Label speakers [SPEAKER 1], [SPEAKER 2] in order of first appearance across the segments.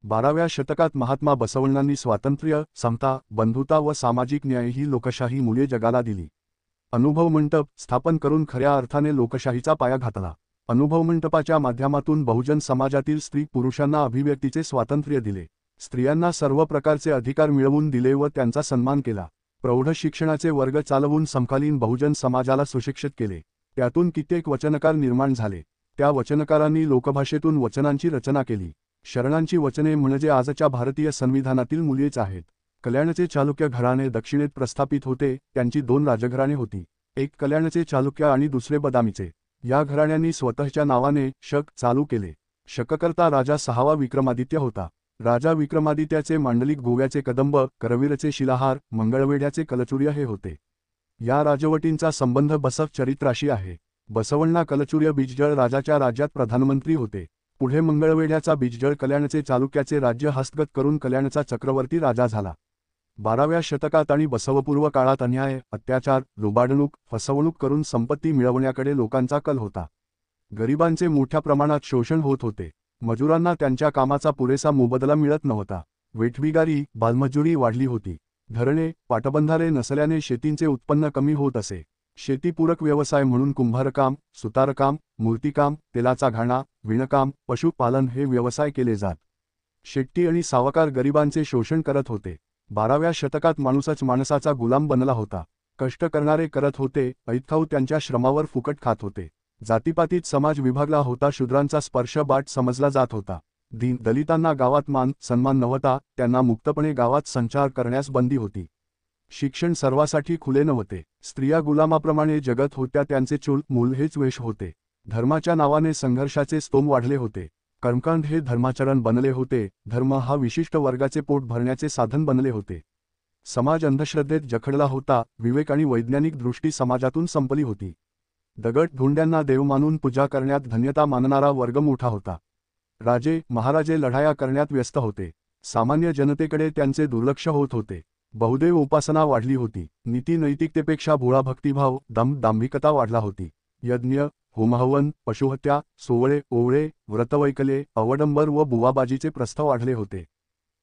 [SPEAKER 1] 12व्या शतकात महात्मा बसवण्णांनी स्वातंत्र्य, समता, बंधुता व सामाजिक न्याय ही लोकशाही मूल्ये जगाला दिली. अनुभव मंडप स्थापन करून खऱ्या अर्थाने लोकशाहीचा पाया घातला. अनुभव मंडपाच्या माध्यमातून बहुजन समाजातील स्त्री पुरुषांना अभिव्यक्तीचे स्वातंत्र्य दिले. स्त्रियांना सर्व प्रकारचे अधिकार मिळवून दिले व त्यांचा सन्मान केला. प्रौढ शिक्षणाचे वर्ग चालवून समकालीन बहुजन समाजाला सुशिक्षित केले. त्यातून कित्येक वचनकार निर्माण झाले. त्या वचनकारांनी लोकभाषेतून वचनांची रचना केली. शरणांची वचने म्हणजे आजच्या भारतीय संविधानातील मूल्येच आहेत. कल्याणचे चालुक्य घराणे दक्षिणेत प्रस्थापित होते. त्यांची 2 राजघराणे होती. एक कल्याणचे चालुक्य आणि दुसरे बदामीचे. या घराण्यांनी स्वतःच्या नावाने शक चालू केले. शककर्ता राजा 6वा विक्रमादित्य होता. राजा विक्रमादित्याचे मांडलिक गोव्याचे कदंब, करवीरचे शिलाहार, मंगळवेढ्याचे कलचुर्य हे होते. या राजवटींचा संबंध बसव चरित्राशी आहे. बसवण्णा कलचुर्य बिजजळ राजाच्या राज्यात प्रधानमंत्री होते. पुढे मंगळवेढ्याचा बिजजळ कल्याणचे चालुक्याचे राज्य हस्तगत करून कल्याणचा चक्रवर्ती राजा झाला. 12व्या शतकात आणि बसवपूर्व काळात अन्याय, अत्याचार, लुबाडणूक, फसवणूक करून संपत्ती मिळवण्याकडे लोकांचा कल होता. गरिबांचे मोठ्या प्रमाणात शोषण होत होते. मजुरांना त्यांच्या कामाचा पुरेसा मोबदला मिळत नव्हता. वेठबिगारी, बालमजुरी वाढली होती. धरणे, पाटबंधारे नसल्याने शेतींचे उत्पन्न कमी होत असे. शेतीपूरक व्यवसाय म्हणून कुंभारकाम, सुतारकाम, मूर्तिकाम, तेलाचा घाणा, विणकाम, पशुपालन हे व्यवसाय केले जात. शेट्टी आणि सावकार गरिबांचे शोषण करत होते. 12व्या शतकात माणूसच माणसाचा गुलाम बनला होता. कष्ट करणारे करत होते, ऐतखाऊ त्यांच्या श्रमावर फुकट खात होते. जातीपातीत समाज विभागला होता. शूद्रांचा स्पर्श बाट समजला जात होता. दलितांना गावात मान सन्मान नव्हता. त्यांना मुक्तपणे गावात संचार करण्यास बंदी होती. शिक्षण सर्वासाठी खुले नव्हते. स्त्रिया गुलामाप्रमाणे जगत होत्या. त्यांचे चूल मूल हेच वेश होते. धर्माच्या नावाने संघर्षाचे स्तोम वाढले होते. कर्मकांड हे धर्माचरण बनले होते. धर्म हा विशिष्ट वर्गाचे पोट भरण्याचे साधन बनले होते. समाज अंधश्रद्धेत जखडला होता. विवेक आणि वैज्ञानिक दृष्टी समाजातून संपली होती. दगड धोंड्यांना देव मानून पूजा करण्यात धन्यता मानणारा वर्ग मोठा होता. राजे महाराजे लढाया करण्यात व्यस्त होते. सामान्य जनतेकडे त्यांचे दुर्लक्ष होत होते. बहुदेव उपासना वाढली होती. नीती नैतिकतेपेक्षा भोळा भक्तिभाव, दांभिकता वाढला होती. यज्ञ, होमहवन, पशुहत्या, सोवळे ओवळे, व्रतवैकल्ये, अवडंबर व बुवाबाजीचे प्रस्थ वाढले होते.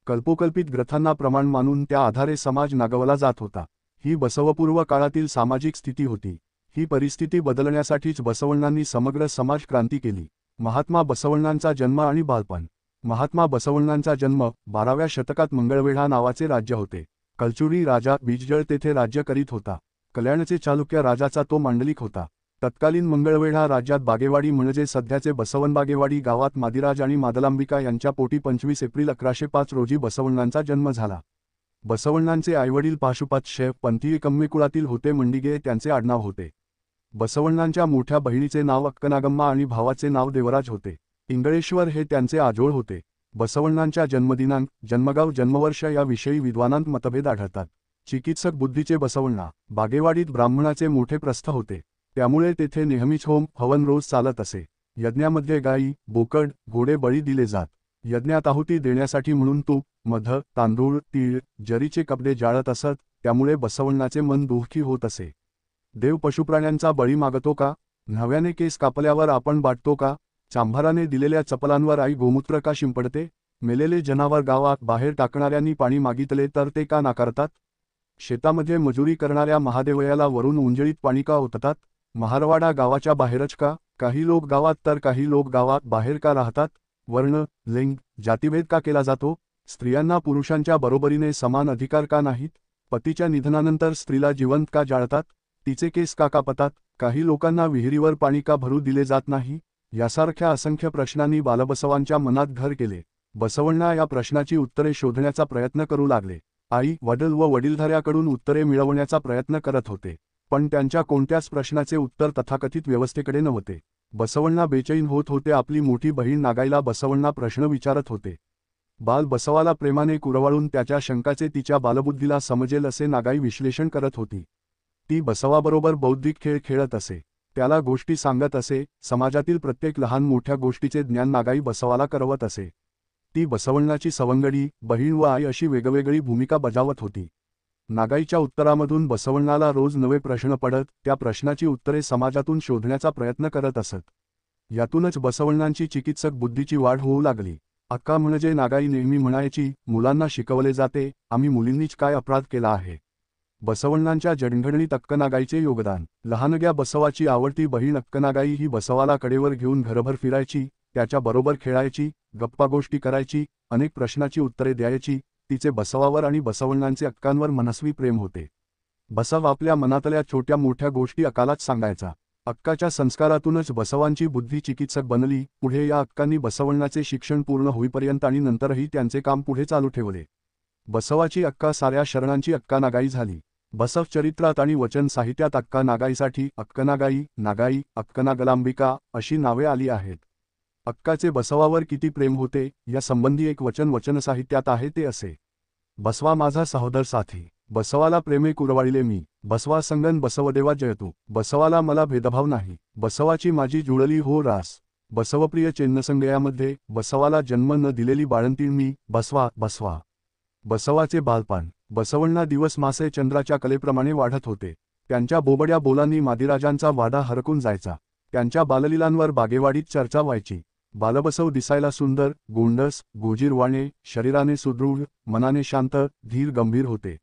[SPEAKER 1] कल्पोकल्पित ग्रथांना प्रमाण मानून त्या आधारे समाज नागवला जात होता. ही बसवपूर्व काळातील सामाजिक स्थिती होती. ही परिस्थिती बदलण्यासाठीच बसवण्णांनी समग्र समाज क्रांती केली. महात्मा बसवण्णांचा जन्म आणि बालपण. महात्मा बसवण्णांचा जन्म 12व्या शतकात मंगळवेढा नावाचे राज्य होते. कलचुरी राजा बिजजळ तेथे राज्य करीत होता. कल्याणचे चालुक्य राजाचा तो मांडलिक होता. तत्कालीन मंगळवेढा राज्यात बागेवाडी म्हणजे सध्याचे बसवनबागेवाडी गावात मादिराज आणि मादलांबिका यांच्या पोटी 25 एप्रिल 1105 रोजी बसवण्णांचा जन्म झाला. बसवण्णांचे आईवडील पाशुपत पंथीय कम्मेकुळातील होते. मंडिगे त्यांचे आडनाव होते. बसवण्णांच्या मोठ्या बहिणीचे नाव अक्कनागम्मा आणि भावाचे नाव देवराज होते. इंगळेश्वर हे त्यांचे आजोळ होते. बसवण्णांच्या जन्मदिनांक, जन्मगाव, जन्मवर्ष याविषयी विद्वानांत मतभेद आढळतात. चिकित्सक बुद्धीचे बसवण्णा. बागेवाडीत ब्राह्मणाचे मोठे प्रस्थ होते. त्यामुळे तेथे नेहमीच होम हवन रोज चालत असे. यज्ञामध्ये गायी, बोकड, घोडे बळी दिले जात. यज्ञात आहुती देण्यासाठी म्हणून तूप, मध, तांदूळ, तीळ, जरीचे कपडे जाळत असत. त्यामुळे बसवण्णाचे मन दुःखी होत असे. देव पशुप्राण्यांचा बळी मागतो का? नव्याने केस कापल्यावर आपण बाटतो का? चांभाराने दिलेल्या चपलांवर आई गोमूत्र का शिंपडते? मेलेले जनावर गावात बाहेर टाकणाऱ्यांनी पाणी मागितले तर ते का नाकारतात? शेतामध्ये मजुरी करणाऱ्या महादेवयाला वरून उंजळीत पाणी का ओततात? महारवाडा गावाच्या बाहेरच का? काही लोक गावात तर काही लोक गावात बाहेर का राहतात? वर्ण, लिंग, जातीभेद का केला जातो? स्त्रियांना पुरुषांच्या बरोबरीने समान अधिकार का नाहीत? पतीच्या निधनानंतर स्त्रीला जिवंत का जाळतात? तिचे केस का कापतात? काही लोकांना विहिरीवर पाणी का भरू दिले जात नाही? यासारख्या असंख्य प्रश्नांनी बालबसवांच्या मनात घर केले. बसवण्णा या प्रश्नाची उत्तरे शोधण्याचा प्रयत्न करू लागले. आई, वडील व वडीलधाऱ्याकडून उत्तरे मिळवण्याचा प्रयत्न करत होते. पण त्यांच्या कोणत्याच प्रश्नाचे उत्तर तथाकथित व्यवस्थेकडे नव्हते. बसवण्णा बेचैन होत होते. आपली मोठी बहीण नागाईला बसवण्णा प्रश्न विचारत होते. बाल बसवाला प्रेमाने कुरवाळून त्याच्या शंकाचे तिच्या बालबुद्धीला समजेल असे नागाई विश्लेषण करत होती. ती बसवाबरोबर बौद्धिक खेळ खेळत असे. त्याला गोष्टी सांगत असे. समाजातील प्रत्येक लहान मोठ्या गोष्टीचे ज्ञान नागाई बसवाला करवत असे. ती बसवण्णाची सवंगडी, बहीण व आई अशी वेगवेगळी भूमिका बजावत होती. नागाईच्या उत्तरामधून बसवण्णाला रोज नवे प्रश्न पडत. त्या प्रश्नाची उत्तरे समाजातून शोधण्याचा प्रयत्न करत असत. यातूनच बसवण्णांची चिकित्सक बुद्धीची वाढ होऊ लागली. अक्का म्हणजे नागाई नेहमी म्हणायची, मुलांना शिकवले जाते, आम्ही मुलींनीच काय अपराध केला आहे. बसवण्णांच्या जडणघडणीत अक्कनागाईचे योगदान. लहानग्या बसवाची आवडती बहीण अक्कनागाई ही बसवाला कडेवर घेऊन घरभर फिरायची, त्याच्या बरोबर खेळायची, गप्पागोष्टी करायची, अनेक प्रश्नाची उत्तरे द्यायची. तिचे बसवावर आणि बसवण्णांचे अक्कांवर मनस्वी प्रेम होते. बसव आपल्या मनातल्या छोट्या मोठ्या गोष्टी अक्कालाच सांगायचा. अक्काच्या संस्कारातूनच बसवांची बुद्धी चिकित्सक बनली. पुढे या अक्कांनी बसवण्णाचे शिक्षण पूर्ण होईपर्यंत आणि नंतरही त्यांचे काम पुढे चालू ठेवले. बसवाची अक्का साऱ्या शरणांची अक्कानागाई झाली. बसव चरित्रात आणि वचन साहित्यात अक्कानागाईसाठी अक्कनागाई, नागाई, अक्कनागलांबिका अशी नावे आली आहेत. अक्काचे बसवावर किती प्रेम होते या संबंधी एक वचन साहित्यात आहे ते असे. बसवा माझा सहोदर साथी, बसवाला प्रेमे कुरवाळिले मी, बसवा संगन बसवदेवा जयतू, बसवाला मला भेदभाव नाही, बसवाची माझी जुळली हो रास, बसवप्रिय चेन्नसंगयामध्ये बसवाला जन्म न दिलेली बाळंतीण मी, बसवा बसवा. बसवाचे बालपण. बसवण्णा दिवस मासे चंद्राच्या कलेप्रमाणे वाढत होते. त्यांच्या बोबड्या बोलांनी मादिराजांचा वाडा हरकून जायचा. त्यांच्या बाललीलांवर बागेवाडीत चर्चा व्हायची. बालबसव दिसायला सुंदर, गोंडस, गोजीरवाणे, शरीराने सुदृढ, मनाने शांत, धीर गंभीर होते.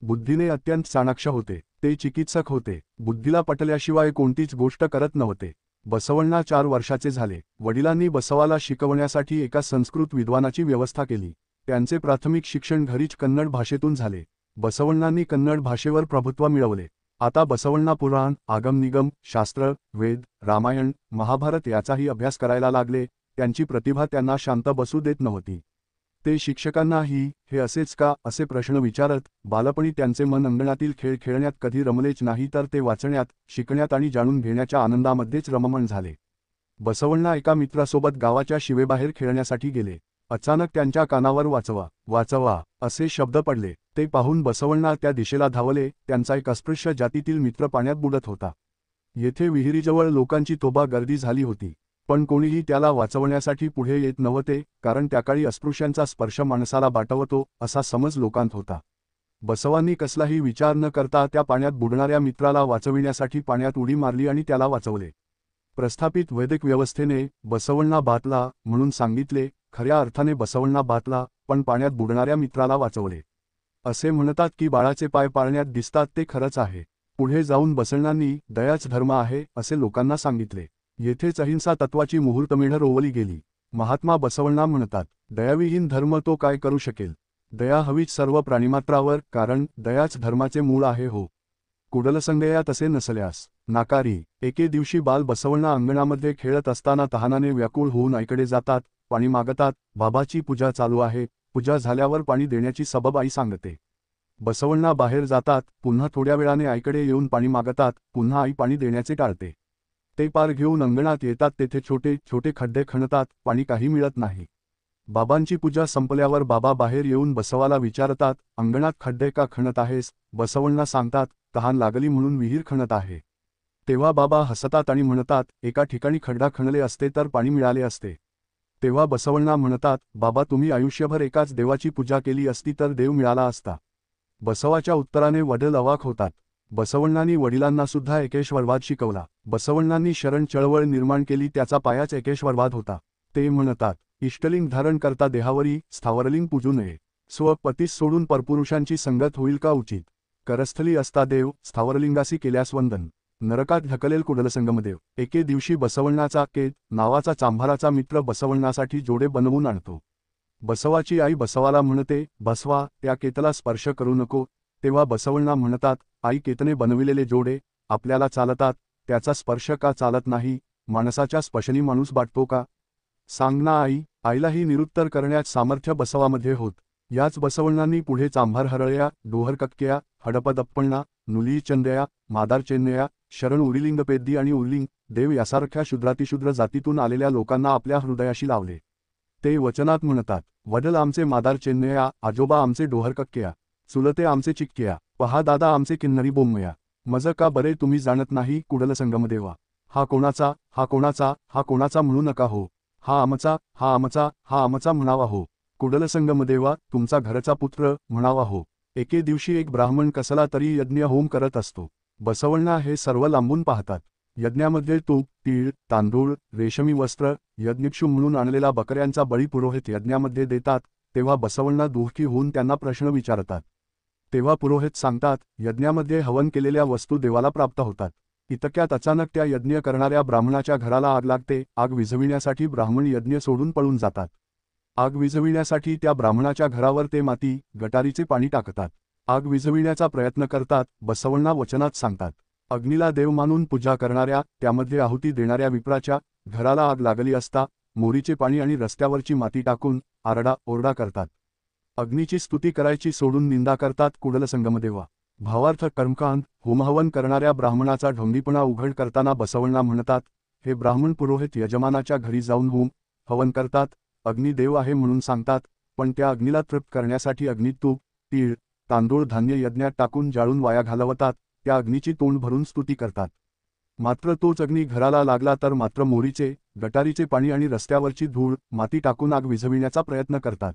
[SPEAKER 1] बुद्धीने अत्यंत चाणाक्ष होते. ते चिकित्सक होते. बुद्धीला पटल्याशिवाय कोणतीच गोष्ट करत नव्हते. बसवण्णा 4 वर्षाचे झाले. वडिलांनी बसवाला शिकवण्यासाठी एका संस्कृत विद्वानाची व्यवस्था केली. त्यांचे प्राथमिक शिक्षण घरीच कन्नड भाषेतून झाले. बसवण्णांनी कन्नड भाषेवर प्रभुत्व मिळवले. आता बसवण्णा पुराण, आगमनिगम, शास्त्र, वेद, रामायण, महाभारत याचाही अभ्यास करायला लागले. त्यांची प्रतिभा त्यांना शांत बसू देत नव्हती. ते शिक्षकांनाही हे असेच का असे प्रश्न विचारत. बालपणी त्यांचे मन अंगणातील खेळ खेळण्यात कधी रमलेच नाही, तर ते वाचण्यात, शिकण्यात आणि जाणून घेण्याच्या आनंदामध्येच रममाण झाले. बसवण्णा एका मित्रासोबत गावाच्या शिवेबाहेर खेळण्यासाठी गेले. अचानक त्यांच्या कानावर वाचवा वाचवा असे शब्द पडले. ते पाहून बसवण्णा त्या दिशेला धावले. त्यांचा एक अस्पृश्य जातीतील मित्र पाण्यात बुडत होता. येथे विहिरीजवळ लोकांची तोबा गर्दी झाली होती, पण कोणीही त्याला वाचवण्यासाठी पुढे येत नव्हते, कारण त्याकाळी अस्पृश्यांचा स्पर्श माणसाला बाटवतो असा समज लोकांत होता. बसवांनी कसलाही विचार न करता त्या पाण्यात बुडणाऱ्या मित्राला वाचविण्यासाठी पाण्यात उडी मारली आणि त्याला वाचवले. प्रस्थापित वैदिक व्यवस्थेने बसवण्णा बातला म्हणून सांगितले. खऱ्या अर्थाने बसवण्णा बातला, पण पाण्यात बुडणाऱ्या मित्राला वाचवले. असे म्हणतात की बाळाचे पाय पाळण्यात दिसतात ते खरंच आहे. पुढे जाऊन बसवण्णांनी दयाच धर्म आहे असे लोकांना सांगितले. येथेच अहिंसा तत्वाची मुहूर्तमेढ रोवली गेली. महात्मा बसवण्णा म्हणतात, दयाविहीन धर्म तो काय करू शकेल. दया हवीच सर्व प्राणीमात्रावर, कारण दयाच धर्माचे मूळ आहे हो. कुडलसंगया तसे नसल्यास नाकारी. एके दिवशी बाल बसवण्णा अंगणामध्ये खेळत असताना तहानाने व्याकुळ होऊन आईकडे जातात. पाणी मागतात. बाबाची पूजा चालू आहे. पूजा झाल्यावर पाणी देण्याची सबब आई सांगते. बसवण्णा बाहेर जातात. पुन्हा थोड्या वेळाने आईकडे येऊन पाणी मागतात. पुन्हा आई पाणी देण्याचे टाळते. ते पार घेऊन अंगणात येतात. तेथे छोटे छोटे खड्डे खणतात. पाणी काही मिळत नाही. बाबांची पूजा संपल्यावर बाबा बाहेर येऊन बसवाला विचारतात, अंगणात खड्डे का खणत आहेस. बसवण्णा सांगतात, तहान लागली म्हणून विहीर खणत आहे. तेव्हा बाबा हसतात आणि म्हणतात, एका ठिकाणी खड्डा खणले असते तर पाणी मिळाले असते. तेव्हा बसवण्णा म्हणतात, बाबा तुम्ही आयुष्यभर एकाच देवाची पूजा केली असती तर देव मिळाला असता. बसवाच्या उत्तराने वडील अवाक होतात. बसवण्णांनी वडिलांना सुद्धा एकेश्वरवाद शिकवला. बसवण्णांनी शरण चळवळ निर्माण केली, त्याचा पायाच एकेश्वरवाद होता. ते म्हणतात, इष्टलिंग धारण करता देहावरी, स्थावरलिंग पूजू नये. स्वपतीस सोडून परपुरुषांची संगत होईल का उचित. करस्थली असता देव, स्थावरलिंगासी केल्यास वंदन. नरकात ढकलेल कुडलसंगमदेव. एके दिवशी बसवण्णाचा केत नावाचा चांभाराचा मित्र बसवण्णासाठी जोडे बनवून आणतो. बसवाची आई बसवाला म्हणते, बसवा त्या केतला स्पर्श करू नको. तेव्हा बसवण्णा म्हणतात, आई केतने बनविलेले जोडे आपल्याला चालतात, त्याचा स्पर्श का चालत नाही. माणसाच्या स्पर्शनी माणूस बाटतो का. सांग ना आई. आईलाही निरुत्तर करण्यात सामर्थ्य बसवामध्ये होत. याच बसवण्णांनी पुढे चांभार हरळया, डोहरकक्क्या, हडपदप्पण्णा, नुली चंदया, मादार चेन्नया, शरण उरिलिंगपेद्दी आणि उर्लिंग देव यासारख्या शुद्रातिशूद्र जातीतून आलेल्या लोकांना आपल्या हृदयाशी लावले. ते वचनात म्हणतात, वडील आमचे मादार चेन्नया, आजोबा आमचे डोहरकक्क्या, चुलते आमचे चिक्क्या, पहा दादा आमचे किन्नरी बोम्मया. मज का बरे तुम्ही जाणत नाही कुडलसंगमदेवा. हा कोणाचा, हा कोणाचा, हा कोणाचा म्हणू नका हो. हा आमचा, हा आमचा, हा आमचा म्हणावा हो. कुडलसंगमदेवा तुमचा घरचा पुत्र म्हणावा हो. एके दिवशी एक ब्राह्मण कसला तरी यज्ञ होम करत असतो. बसवण्णा हे सर्व लांबून पाहतात. यज्ञामध्ये तूप, तीळ, तांदूळ, रेशमी वस्त्र, यज्ञक्षू म्हणून आणलेला बकऱ्यांचा बळी पुरोहित यज्ञामध्ये देतात, तेव्हा बसवण्णा दुःखी होऊन त्यांना प्रश्न विचारतात. तेव्हा पुरोहित सांगतात, यज्ञामध्ये हवन केलेल्या वस्तू देवाला प्राप्त होतात. इतक्यात अचानक त्या यज्ञ करणाऱ्या ब्राह्मणाच्या घराला आग लागते. आग विझविण्यासाठी ब्राह्मण यज्ञ सोडून पळून जातात. आग विझविण्यासाठी त्या ब्राह्मणाच्या घरावर ते माती, गटारीचे पाणी टाकतात. आग विझविण्याचा प्रयत्न करतात. बसवण्णा वचनात सांगतात, अग्नीला देव मानून पूजा करणाऱ्या, त्यामध्ये आहुती देणाऱ्या विप्राच्या घराला आग लागली असता मोरीचे पाणी आणि रस्त्यावरची माती टाकून आरडा ओरडा करतात. अग्नीची स्तुती करायची सोडून निंदा करतात. कुडलसंगमदेवा भावार्थ कर्मकांड होमहवन करणाऱ्या ब्राह्मणाचा ढोंगीपणा उघड करताना बसवण्णा म्हणतात, हे ब्राह्मण पुरोहित यजमानाच्या घरी जाऊन होम हवन करतात, अग्नी देव आहे म्हणून सांगतात, पण त्या अग्नीला तृप्त करण्यासाठी अग्नीत तूप, तीळ, तांदूळ धान्य यज्ञात टाकून जाळून वाया घालवतात. त्या अग्नीची तोंड भरून स्तुती करतात. मात्र तोच अग्नी घराला लागला तर मात्र मोरीचे, गटारीचे पाणी आणि रस्त्यावरची धूळ, माती टाकून आग विझविण्याचा प्रयत्न करतात.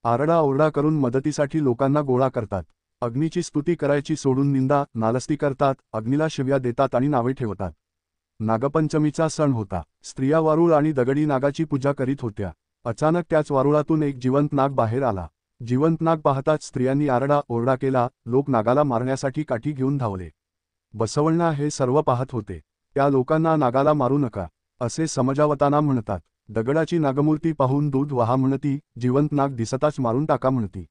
[SPEAKER 1] आरडाओरडा करून मदतीसाठी लोकांना गोळा करतात. अग्नीची स्तुती करायची सोडून निंदा, नालस्ती करतात. अग्नीला शिव्या देतात आणि नावे ठेवतात. नागपंचमीचा सण होता. स्त्रिया वारूळ आणि दगडी नागाची पूजा करीत होत्या. अचानक त्याच वारुळातून एक जिवंत नाग बाहेर आला. जिवंत नाग पाहताच स्त्रियांनी आरडा ओरडा केला. लोक नागाला मारण्यासाठी काठी घेऊन धावले. बसवण्णा हे सर्व पाहत होते. त्या लोकांना नागाला मारू नका असे समजावताना म्हणतात. दगडाची नागमूर्ती पाहून दूध वाहा म्हणती, जिवंत नाग दिसताच मारून टाका म्हणती.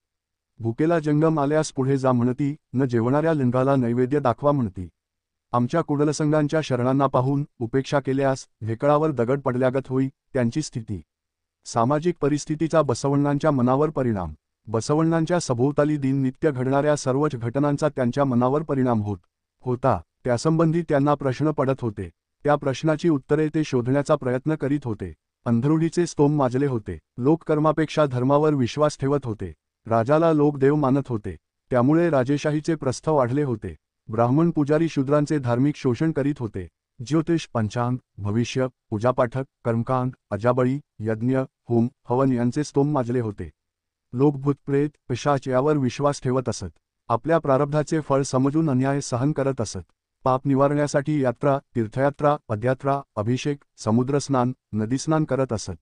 [SPEAKER 1] भुकेला जंगम आल्यास पुढे जा म्हणती, न जेवणाऱ्या लिंगाला नैवेद्य दाखवा म्हणती. आमच्या कुडलसंगांच्या शरणांना पाहून उपेक्षा केल्यास भेकळावर दगड पडल्यागत होई त्यांची स्थिती. सामाजिक परिस्थितीचा बसवण्णांच्या मनावर परिणाम. बसवण्णांच्या सभोवताली दिननित्य घडणाऱ्या सर्वच घटनांचा त्यांच्या मनावर परिणाम होता. त्यासंबंधी त्यांना प्रश्न पडत होते. त्या प्रश्नाची उत्तरे ते शोधण्याचा प्रयत्न करीत होते. अंधरुढीचे स्तोम माजले होते. लोक कर्मापेक्षा धर्मावर विश्वास ठेवत होते. राजाला लोक देव मानत होते. त्यामुळे राजेशाहीचे प्रस्थ वाढले होते. ब्राह्मण पुजारी शूद्रांचे धार्मिक शोषण करीत होते. ज्योतिष, पंचांग, भविष्य, पूजापाठक, कर्मकांड, अजाबळी, यज्ञ, होम हवन यांचे स्तोम माजले होते. लोक भूतप्रेत, पिशाच यावर विश्वास ठेवत असत. आपल्या प्रारब्धाचे फळ समजून अन्याय सहन करत असत. पाप निवारण्यासाठी यात्रा, तीर्थयात्रा, पदयात्रा, अभिषेक, समुद्रस्नान, नदीस्नान करत असत.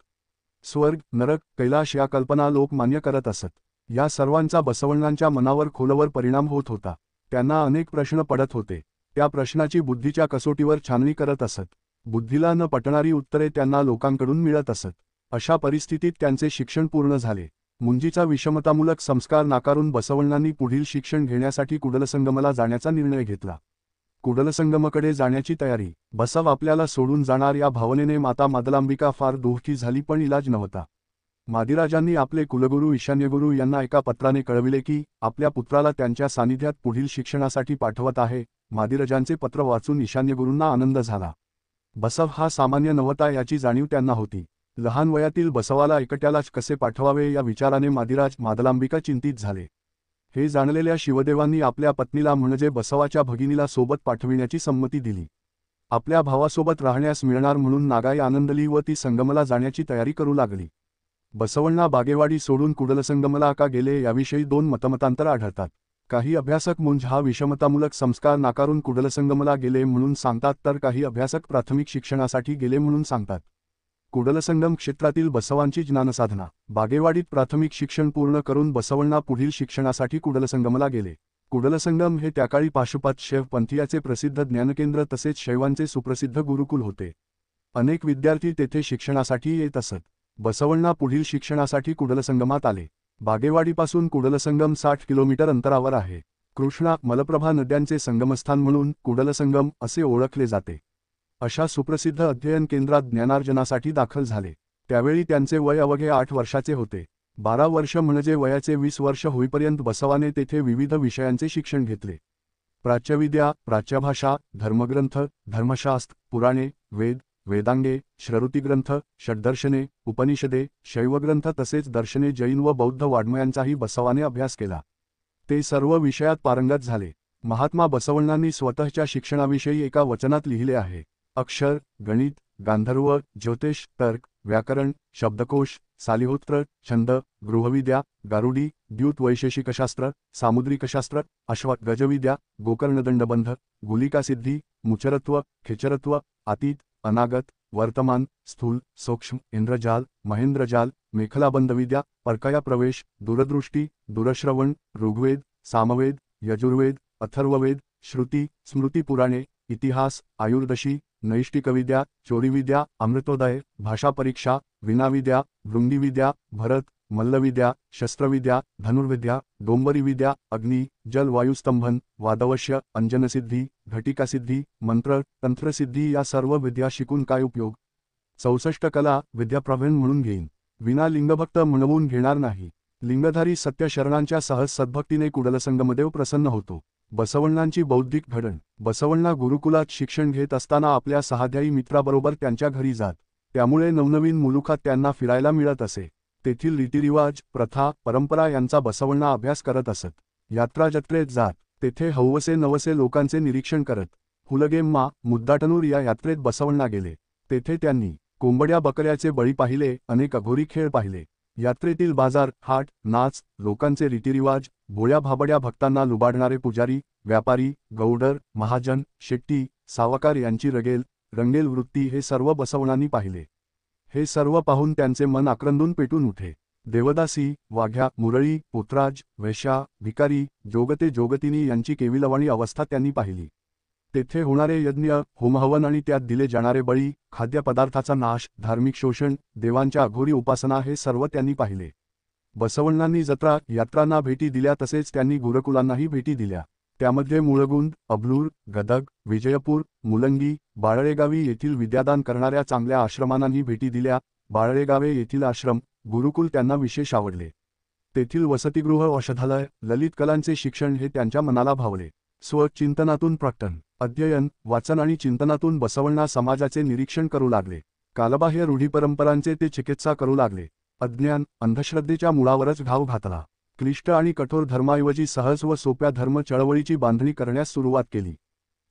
[SPEAKER 1] स्वर्ग, नरक, कैलाश या कल्पना लोक मान्य करत असत. या सर्वांचा बसवण्णांच्या मनावर खोलवर परिणाम होत होता. त्यांना अनेक प्रश्न पडत होते. त्या प्रश्नाची बुद्धीच्या कसोटीवर छाननी करत असत. बुद्धीला न पटणारी उत्तरे त्यांना लोकांकडून मिळत असत. अशा परिस्थितीत त्यांचे शिक्षण पूर्ण झाले. मुंजीचा विषमतामूलक संस्कार नाकारून बसवण्णांनी पुढील शिक्षण घेण्यासाठी कुडलसंगमला जाण्याचा निर्णय घेतला. कुडलसंगमकडे जाण्याची तयारी. बसव आपल्याला सोडून जाणार या भावनेने माता मादलांबिका फार दुःखी झाली, पण इलाज नव्हता. मादिराजांनी आपले कुलगुरू ईशान्यगुरू यांना एका पत्राने कळविले की आपल्या पुत्राला त्यांच्या सानिध्यात पुढील शिक्षणासाठी पाठवत आहे. मादिराजांचे पत्र वाचून ईशान्यगुरूंना आनंद झाला. बसव हा सामान्य नव्हता याची जाणीव त्यांना होती. लहान वयातील बसवाला एकट्यालाच कसे पाठवावे या विचाराने मादिराज मादलांबिका चिंतित झाले. हे जाणलेल्या शिवदेवांनी आपल्या पत्नीला म्हणजे बसवाच्या भगिनीला सोबत पाठविण्याची संमती दिली. आपल्या भावासोबत राहण्यास मिळणार म्हणून नागाई आनंदली व ती संगमला जाण्याची तयारी करू लागली. बसवण्णा बागेवाडी सोडून कुडलसंगमला का गेले याविषयी दोन मतमतांतर आढळतात. काही अभ्यासक मुंज हा विषमतामूलक संस्कार नाकारून कुडलसंगमला गेले म्हणून सांगतात, तर काही अभ्यासक प्राथमिक शिक्षणासाठी गेले म्हणून सांगतात. कुडलसंगम क्षेत्रातील बसवांची ज्ञानसाधना. बागेवाडीत प्राथमिक शिक्षण पूर्ण करून बसवण्णा पुढील शिक्षणासाठी कुडलसंगमला गेले. कुडलसंगम हे त्याकाळी पाशुपत शैव पंथीयाचे प्रसिद्ध ज्ञानकेंद्र तसेच शैवांचे सुप्रसिद्ध गुरुकुल होते. अनेक विद्यार्थी तेथे शिक्षणासाठी येत असत. बसवण्णा पुढील शिक्षणासाठी कुडलसंगमात आले. बागेवाडीपासून कुडलसंगम 60 किलोमीटर अंतरावर आहे. कृष्णा, मलप्रभा नद्यांचे संगमस्थान म्हणून कुडलसंगम असे ओळखले जाते. अशा सुप्रसिद्ध अध्ययन केंद्रात ज्ञानार्जनासाठी दाखल झाले. त्यावेळी त्यांचे वय अवघे 8 वर्षाचे होते. 12 वर्ष म्हणजे वयाचे 20 वर्ष होईपर्यंत बसवाने तेथे विविध विषयांचे शिक्षण घेतले. प्राच्यविद्या, प्राच्यभाषा, धर्मग्रंथ, धर्मशास्त्र, पुराणे, वेद, वेदांगे, श्रुतिग्रंथ, षड्दर्शने, उपनिषदे, शैवग्रंथ तसेच दर्शने, जैन व बौद्ध वाङ्मयांचाही बसवाने अभ्यास केला. ते सर्व विषयात पारंगत झाले. महात्मा बसवण्णांनी स्वतःच्या शिक्षणाविषयी एका वचनात लिहिले आहे. अक्षर, गणित, गांधर्व, ज्योतिष, तर्क, व्याकरण, शब्दकोश, सालिहोत्र, छंद, गृहविद्या, गारुडी, द्यूत, वैशेषिकशास्त्र, सामुद्रिकशास्त्र, अश्व गजविद्या, गोकर्णदंडबंध, गुलिकासिद्धी, मुचरत्व, खेचरत्व, अतीत, अनागत, वर्तमान, स्थूल, सूक्ष्म, इंद्रजाल, महेंद्रजाल, मेखलाबंधविद्या, परकाया प्रवेश, दूरदृष्टी, दूरश्रवण, ऋग्वेद, सामवेद, यजुर्वेद, अथर्ववेद, श्रुती, स्मृतिपुराणे, इतिहास, आयुर्दशी, नैष्टिकविद्या, चोरीविद्या, अमृतोदय, भाषापरीक्षा, विनाविद्या, भृंगीविद्या, भरत, मल्लविद्या, शस्त्रविद्या, धनुर्विद्या, डोंबरीविद्या, अग्नी, जल वायुस्तंभन, वादवश्य, अंजनसिद्धी, घटिकासिद्धी, मंत्र, तंत्रसिद्धी या सर्व विद्या शिकून काय उपयोग? 64 कला विद्याप्रवीण म्हणून घेईन, विना लिंगभक्त म्हणवून घेणार नाही. लिंगधारी सत्य शरणांच्या सहज सद्भक्तीने कुडलसंगमदेव प्रसन्न होतो. बसवण्णांची बौद्धिक घडण. बसवण्णा गुरुकुलात शिक्षण घेत असताना आपल्या सहाध्यायी मित्राबरोबर त्यांच्या घरी जात. त्यामुळे नवनवीन मुलुखात त्यांना फिरायला मिळत असे. तेथील रीतिरिवाज, प्रथा, परंपरा यांचा बसवण्णा अभ्यास करत असत. यात्राजत्रेत जात. तेथे हौवसे नवसे लोकांचे निरीक्षण करत. हुलगेम्मा, मुद्दाटणूर या यात्रेत बसवण्णा गेले. तेथे त्यांनी कोंबड्या बकऱ्याचे बळी पाहिले, अनेक अघोरी खेळ पाहिले. यात्रेतील बाजार, हाट, नाच, लोकांचे रीतिरिवाज, भोळ्या भाबड्या भक्तांना लुबाडणारे पुजारी, व्यापारी, गौडर, महाजन, शेट्टी, सावकार यांची रंगेल वृत्ती हे सर्व बसवण्णांनी पाहिले. हे सर्व पाहून त्यांचे मन आक्रंदून पेटून उठे. देवदासी, वाघ्या, मुरळी, पोतराज, वेश्या, भिकारी, जोगते जोगतिनी यांची केविलवाणी अवस्था त्यांनी पाहिली. तेथे होणारे यज्ञ, होमहवन आणि त्यात दिले जाणारे बळी, खाद्यपदार्थाचा नाश, धार्मिक शोषण, देवांच्या अघोरी उपासना हे सर्व त्यांनी पाहिले. बसवण्णांनी जत्रा, यात्रांना भेटी दिल्या तसेच त्यांनी गुरुकुलांनाही भेटी दिल्या. त्यामध्ये मुळगुंद, अभलूर, गदग, विजयपूर, मुलंगी, बाळळेगावी येथील विद्यादान करणाऱ्या चांगल्या आश्रमांनाही भेटी दिल्या. बाळळेगावे येथील आश्रम, गुरुकुल त्यांना विशेष आवडले. तेथील वसतिगृह, औषधालय, ललित कलांचे शिक्षण हे त्यांच्या मनाला भावले. स्वचिंतनातून प्रकटन, अध्ययन, वाचन आणि चिंतनातून बसवण्णा समाजाचे निरीक्षण करू लागले. कालबाह्य रूढीपरंपरांचे ते चिकित्सा करू लागले. अज्ञान, अंधश्रद्धेच्या मुळावरच घाव घातला. क्लिष्ट आणि कठोर धर्माऐवजी सहज व सोप्या धर्म चळवळीची बांधणी करण्यास सुरुवात केली.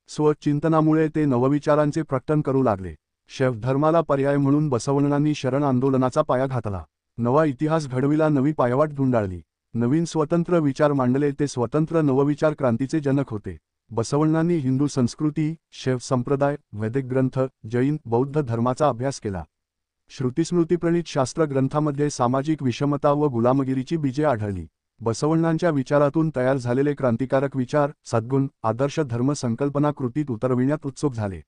[SPEAKER 1] स्वचिंतनामुळे ते नवविचारांचे प्रकटन करू लागले. शैव धर्माला पर्याय म्हणून बसवण्णांनी शरण आंदोलनाचा पाया घातला. नवा इतिहास घडविला, नवी पायवाट धुंडाळली. नवीन स्वतंत्र विचार मांडले. ते स्वतंत्र नवविचार क्रांतीचे जनक होते. बसवण्णांनी हिंदू संस्कृती, शैव संप्रदाय, वैदिक ग्रंथ, जैन, बौद्ध धर्माचा अभ्यास केला. श्रुतिस्मृतीप्रणीत शास्त्र ग्रंथामध्ये सामाजिक विषमता व गुलामगिरीची बीजे आढळली. बसवण्णांच्या विचारातून तयार झालेले क्रांतिकारक विचार, सद्गुण, आदर्श धर्म संकल्पना कृतीत उतरविण्यात उत्सुक झाले.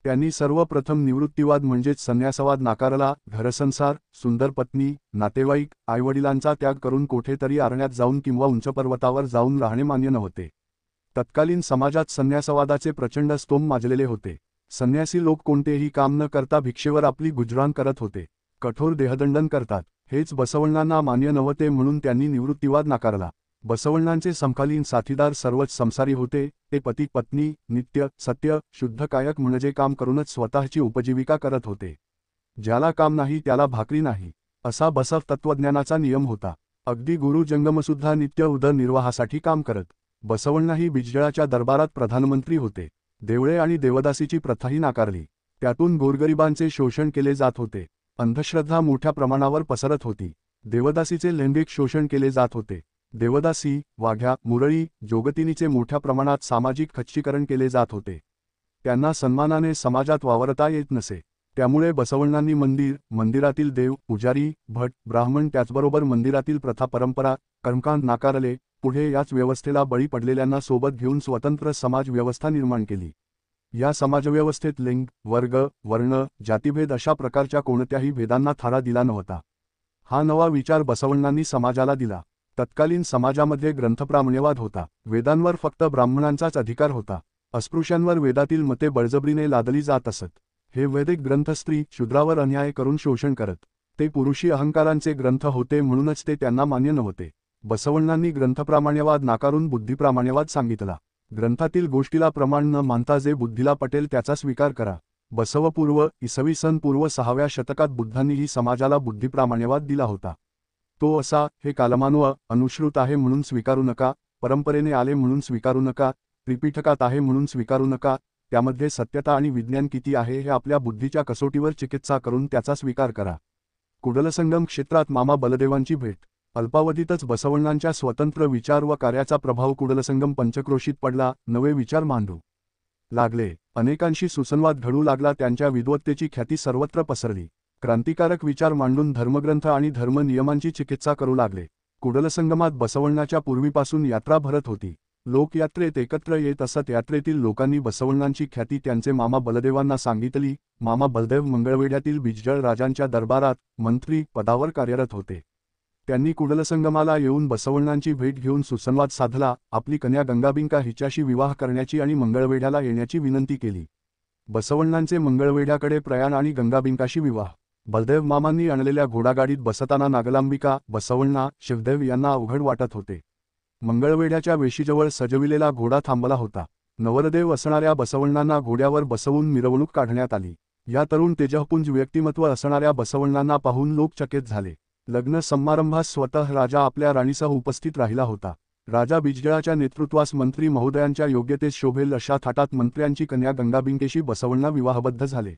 [SPEAKER 1] त्यांनी सर्वप्रथम निवृत्तिवाद म्हणजेच संन्यासवाद नाकारला. घरसंसार, सुंदर पत्नी, नातेवाईक, आईवडिलांचा त्याग करून कोठेतरी अरण्यात जाऊन किंवा उंच पर्वतावर जाऊन राहणे मान्य नव्हते. तत्कालीन समाजात संन्यासवादाचे प्रचंड स्तोम माजलेले होते. संन्यासी लोक कोणतेही काम न करता भिक्षेवर आपली गुजराण करत होते. कठोर देहदंडन करतात. हेच बसवण्णांना मान्य नव्हते म्हणून त्यांनी निवृत्तिवाद नाकारला. बसवण्णांचे समकालीन साथीदार सर्वच संसारी होते. ते पती पत्नी, नित्य, सत्य, शुद्ध कायक म्हणजे काम करूनच स्वतःची उपजीविका करत होते. ज्याला काम नाही त्याला भाकरी नाही, असा बसव तत्त्वज्ञानाचा नियम होता. अगदी गुरु जंगमसुद्धा नित्य उदरनिर्वाहासाठी काम करत. बसवण्णाही बिजजळाच्या दरबारात प्रधानमंत्री होते. देवळे आणि देवदासीची प्रथाही नाकारली. त्यातून गोरगरिबांचे शोषण केले जात होते. अंधश्रद्धा मोठ्या प्रमाणावर पसरत होती. देवदासीचे लैंगिक शोषण केले जात होते. देवदासी, वाघ्या, मुरळी, जोगतिनीचे मोठ्या प्रमाणात सामाजिक खच्चीकरण केले जात होते. त्यांना सन्मानाने समाजात वावरता येत नसे. त्यामुळे बसवण्णांनी मंदिरातील देव, पुजारी, भट, ब्राह्मण त्याचबरोबर मंदिरातील प्रथा परंपरा, कर्मकांड नाकारले. पुढे याच व्यवस्थेला बळी पडलेल्यांना सोबत घेऊन स्वतंत्र समाज व्यवस्था निर्माण केली. या समाजव्यवस्थेत लिंग, वर्ग, वर्ण, जातीभेद अशा प्रकारच्या कोणत्याही भेदांना थारा दिला नव्हता. हा नवा विचार बसवण्णांनी समाजाला दिला. तत्कालीन समाजामध्ये ग्रंथप्रामाण्यवाद होता. वेदांवर फक्त ब्राह्मणांचाच अधिकार होता. अस्पृश्यांवर वेदातील मते बळजबरीने लादली जात असत. हे वैदिक ग्रंथ स्त्री, शूद्रावर अन्याय करून शोषण करत. ते पुरुषी अहंकारांचे ग्रंथ होते म्हणूनच ते त्यांना मान्य नव्हते. बसवण्णांनी ग्रंथप्रामाण्यवाद नाकारून बुद्धिप्रामाण्यवाद सांगितला. ग्रंथातील गोष्टीला प्रमाण न मानता जे बुद्धीला पटेल त्याचा स्वीकार करा. बसवपूर्व इसवी सन पूर्व 6व्या शतकात बुद्धांनीही समाजाला बुद्धिप्रामाण्यवाद दिला होता. तो असा, हे कालमानव, अनुश्रुत आहे म्हणून स्वीकारू नका, परंपरेने आले म्हणून स्वीकारू नका, त्रिपिटकात आहे म्हणून स्वीकारू नका, त्यामध्ये सत्यता आणि विज्ञान किती आहे हे आपल्या बुद्धीच्या कसोटीवर चिकित्सा करून त्याचा स्वीकार करा. कुडलसंगम क्षेत्रात मामा बलदेवांची भेट. अल्पावधीतच बसवण्णांच्या स्वतंत्र विचार व कार्याचा प्रभाव कुडलसंगम पंचक्रोशीत पडला. नवे विचार मांडू लागले. अनेकांशी सुसंवाद घडू लागला. त्यांच्या विद्वत्तेची ख्याती सर्वत्र पसरली. क्रांतिकारक विचार मांडून धर्मग्रंथ आणि धर्मनियमांची चिकित्सा करू लागले. कुडलसंगमात बसवण्णाच्या पूर्वीपासून यात्रा भरत होती. लोक यात्रेत एकत्र येत असत. यात्रेतील लोकांनी बसवण्णांची ख्याती त्यांचे मामा बलदेवांना सांगितली. मामा बलदेव मंगळवेढ्यातील बिज्जळ राजांच्या दरबारात मंत्री पदावर कार्यरत होते. त्यांनी कुडलसंगमाला येऊन बसवण्णांची भेट घेऊन सुसंवाद साधला. आपली कन्या गंगाबिंका हिच्याशी विवाह करण्याची आणि मंगळवेढ्याला येण्याची विनंती केली. बसवण्णांचे मंगळवेढ्याकडे प्रयाण आणि गंगाबिंकाशी विवाह. बलदेव मामांनी आणलेल्या घोडागाडीत बसताना नागलांबिका, बसवण्णा, शिवदेव यांना अवघड वाटत होते. मंगळवेढ्याच्या वेशीजवळ सजविलेला घोडा थांबला होता. नवरदेव असणाऱ्या बसवण्णांना घोड्यावर बसवून मिरवणूक काढण्यात आली. या तरुण तेजःपुंज व्यक्तिमत्व असणाऱ्या बसवण्णांना पाहून लोक चकित झाले. लग्न समारंभास स्वतः राजा आपल्या राणीसह उपस्थित राहिला होता. राजा बिज्जळाच्या नेतृत्वास मंत्री महोदयांच्या योग्यतेस शोभेल अशा थाटात मंत्र्यांची कन्या गंगाबिंकेशी बसवण्णा विवाहबद्ध झाले.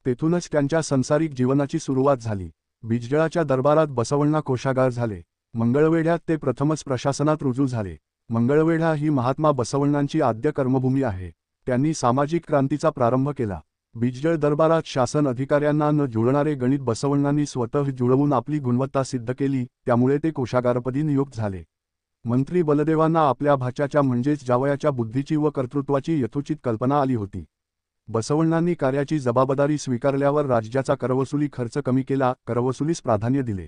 [SPEAKER 1] तेथूनच त्यांच्या संसारिक जीवनाची सुरुवात झाली. बिज्जळाच्या दरबारात बसवण्णा कोशागार झाले. मंगळवेढ्यात ते प्रथमच प्रशासनात रुजू झाले. मंगळवेढा ही महात्मा बसवण्णांची आद्य कर्मभूमी आहे. त्यांनी सामाजिक क्रांतीचा प्रारंभ केला. बिज्जळ दरबारात शासन अधिकाऱ्यांना न जुळणारे गणित बसवण्णांनी स्वतः जुळवून आपली गुणवत्ता सिद्ध केली. त्यामुळे ते कोशागारपदी नियुक्त झाले. मंत्री बलदेवांना आपल्या भाच्याच्या म्हणजेच जावयाच्या बुद्धीची व कर्तृत्वाची यथोचित कल्पना आली होती. बसवण्णांनी कार्याची जबाबदारी स्वीकारल्यावर राज्याचा करवसुली खर्च कमी केला. करवसुलीस प्राधान्य दिले.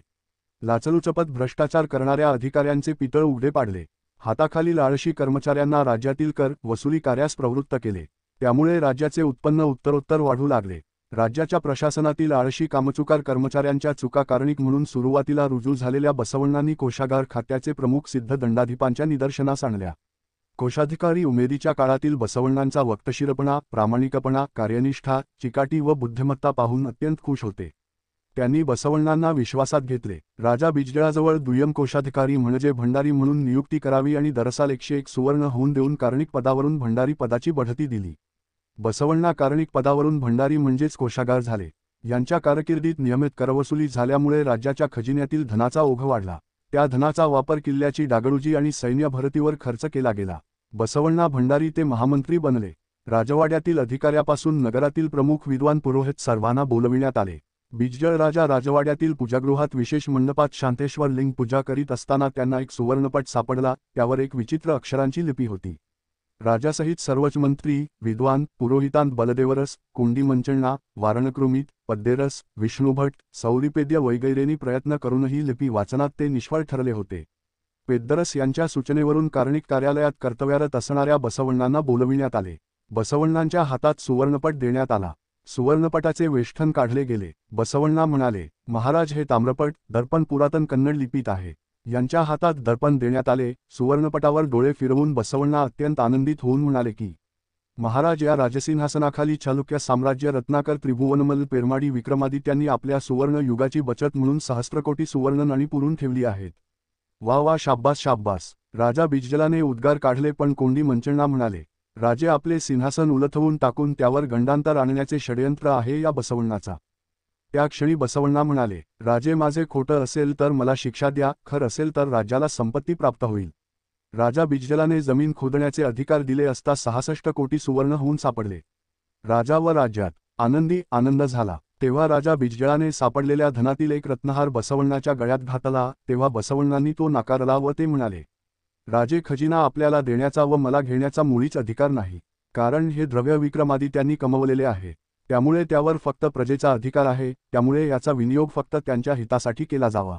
[SPEAKER 1] लाचलुचपत भ्रष्टाचार करणाऱ्या अधिकाऱ्यांचे पितळ उघडे पाडले. हाताखालील आळशी कर्मचाऱ्यांना राज्यातील कर वसुली कार्यास प्रवृत्त केले. त्यामुळे राज्याचे उत्पन्न उत्तरोत्तर वाढू लागले. राज्याच्या प्रशासनातील आळशी कामचुकार कर्मचाऱ्यांच्या चुका कारणीक म्हणून सुरुवातीला रुजू झालेल्या बसवण्णांनी कोशागार खात्याचे प्रमुख सिद्ध दंडाधिपांच्या निदर्शनास आणल्या. कोषाधिकारी उमेदीच्या काळातील बसवण्णांचा वक्तशीरपणा, प्रामाणिकपणा, कार्यनिष्ठा, चिकाटी व बुद्धिमत्ता पाहून अत्यंत खुश होते. त्यांनी बसवण्णांना विश्वासात घेतले. राजा बिज्जळाजवळ दुय्यम कोषाधिकारी म्हणजे भंडारी म्हणून नियुक्ती करावी आणि दरसाल 101 सुवर्ण होऊन देऊन कार्णिक पदावरून भंडारी पदाची बढती दिली. बसवण्णा कार्णिक पदावरून भंडारी म्हणजेच कोशागार झाले. यांच्या कारकिर्दीत नियमित करवसुली झाल्यामुळे राज्याच्या खजिन्यातील धनाचा ओघ वाढला. त्या धनाचा वापर किल्ल्याची डागडुजी आणि सैन्य भरतीवर खर्च केला गेला. बसवण्णा भंडारी ते महामंत्री बनले. राजवाड्यातील अधिकाऱ्यापासून नगरातील प्रमुख विद्वान पुरोहित सर्वांना बोलविण्यात आले. बिज्जळ राजा राजवाड्यातील पूजागृहात विशेष मंडपात शांतेश्वर लिंग पूजा करीत असताना त्यांना एक सुवर्णपट सापडला. त्यावर एक विचित्र अक्षरांची लिपी होती. राजासहित सर्वच मंत्री, विद्वान, पुरोहितांत बलदेवरस, कुंडी मंचण्णा, वारणकृमीत, पद्यरस, विष्णुभट, सौरिपेद्य वगैरेंनी प्रयत्न करूनही लिपी वाचनात ते निष्फळ ठरले होते. पेद्दरस यांच्या सूचनेवरून कार्णिक कार्यालयात कर्तव्यरत असणाऱ्या बसवण्णांना बोलविण्यात आले. बसवण्णांच्या हातात सुवर्णपट देण्यात आला. सुवर्णपटाचे वेष्ठन काढले गेले. बसवण्णा म्हणाले, महाराज हे ताम्रपट, दर्पण पुरातन कन्नड लिपीत आहे. यांच्या हातात दर्पण देण्यात आले. सुवर्णपटावर डोळे फिरवून बसवण्णा अत्यंत आनंदित होऊन म्हणाले की, महाराज या राजसिंहासनाखाली चालुक्य साम्राज्य रत्नाकर त्रिभुवनमल पेरमाडी विक्रमादित्यांनी आपल्या सुवर्ण युगाची बचत म्हणून सहस्त्रकोटी सुवर्ण नाणी पुरून ठेवली आहेत. वा वा, शाब्बास शाब्बास. राजा बिज्जलाने उद्गार काढले, पण कोंडी मंचण्णा म्हणाले, राजे आपले सिंहासन उलथवून टाकून त्यावर गंडांतर आणण्याचे षडयंत्र आहे या बसवण्णाचा. त्या क्षणी बसवण्णा म्हणाले, राजे माझे खोटं असेल तर मला शिक्षा द्या, खरं असेल तर राज्याला संपत्ती प्राप्त होईल. राजा बिज्जलाने जमीन खोदण्याचे अधिकार दिले असता 66 कोटी सुवर्ण होऊन सापडले. राजा व राज्यात आनंदी आनंद झाला. तेव्हा राजा बिज्जळाने सापडलेल्या धनातील एक रत्नहार बसवण्णाच्या गळ्यात घातला. तेव्हा बसवण्णांनी तो नाकारला व ते म्हणाले, राजे खजिना आपल्याला देण्याचा व मला घेण्याचा मुळीच अधिकार नाही. कारण हे द्रव्य विक्रमादित्यांनी कमवलेले आहे. त्यामुळे त्यावर फक्त प्रजेचा अधिकार आहे. त्यामुळे याचा विनियोग फक्त त्यांच्या हितासाठी केला जावा.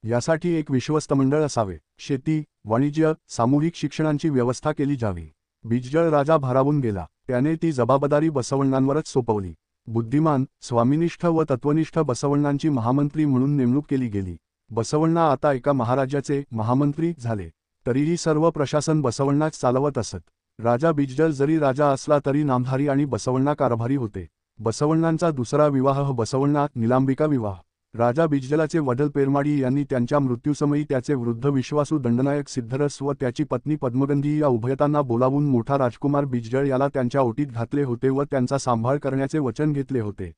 [SPEAKER 1] यासाठी एक विश्वस्त मंडळ असावे. शेती, वाणिज्य, सामूहिक शिक्षणांची व्यवस्था केली जावी. बिज्जळ राजा भारावून गेला. त्याने ती जबाबदारी बसवण्णांवरच सोपवली. बुद्धिमान, स्वामिनिष्ठ व तत्वनिष्ठ बसवण्णांची महामंत्री म्हणून नेमणूक केली गेली. बसवण्णा आता एका महाराज्याचे महामंत्री झाले. तरीही सर्व प्रशासन बसवण्णाच चालवत असत. राजा बिज्जळ जरी राजा असला तरी नामधारी आणि बसवण्णा कारभारी होते. बसवण्णांचा दुसरा विवाह बसवण्णा निलांबिका विवाह. राजा बिज्जलाचे वडील पेरमाडी यांनी त्यांच्या मृत्यूसमयी त्याचे वृद्ध विश्वासू दंडनायक सिद्धरस व त्याची पत्नी पद्मगंधी या उभयतांना बोलावून मोठा राजकुमार बिज्जळ याला त्यांच्या ओटीत घातले होते व त्यांचा सांभाळ करण्याचे वचन घेतले होते.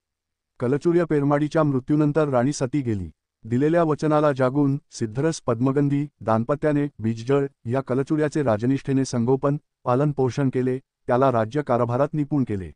[SPEAKER 1] कलचुर्य पेरमाडीच्या मृत्यूनंतर राणी सती गेली. दिलेल्या वचनाला जागून सिद्धरस पद्मगंधी दाम्पत्याने बिज्जळ या कलचुर्याचे राजनिष्ठेने संगोपन पालन पोषण केले. त्याला राज्य कारभारात निपुण केले.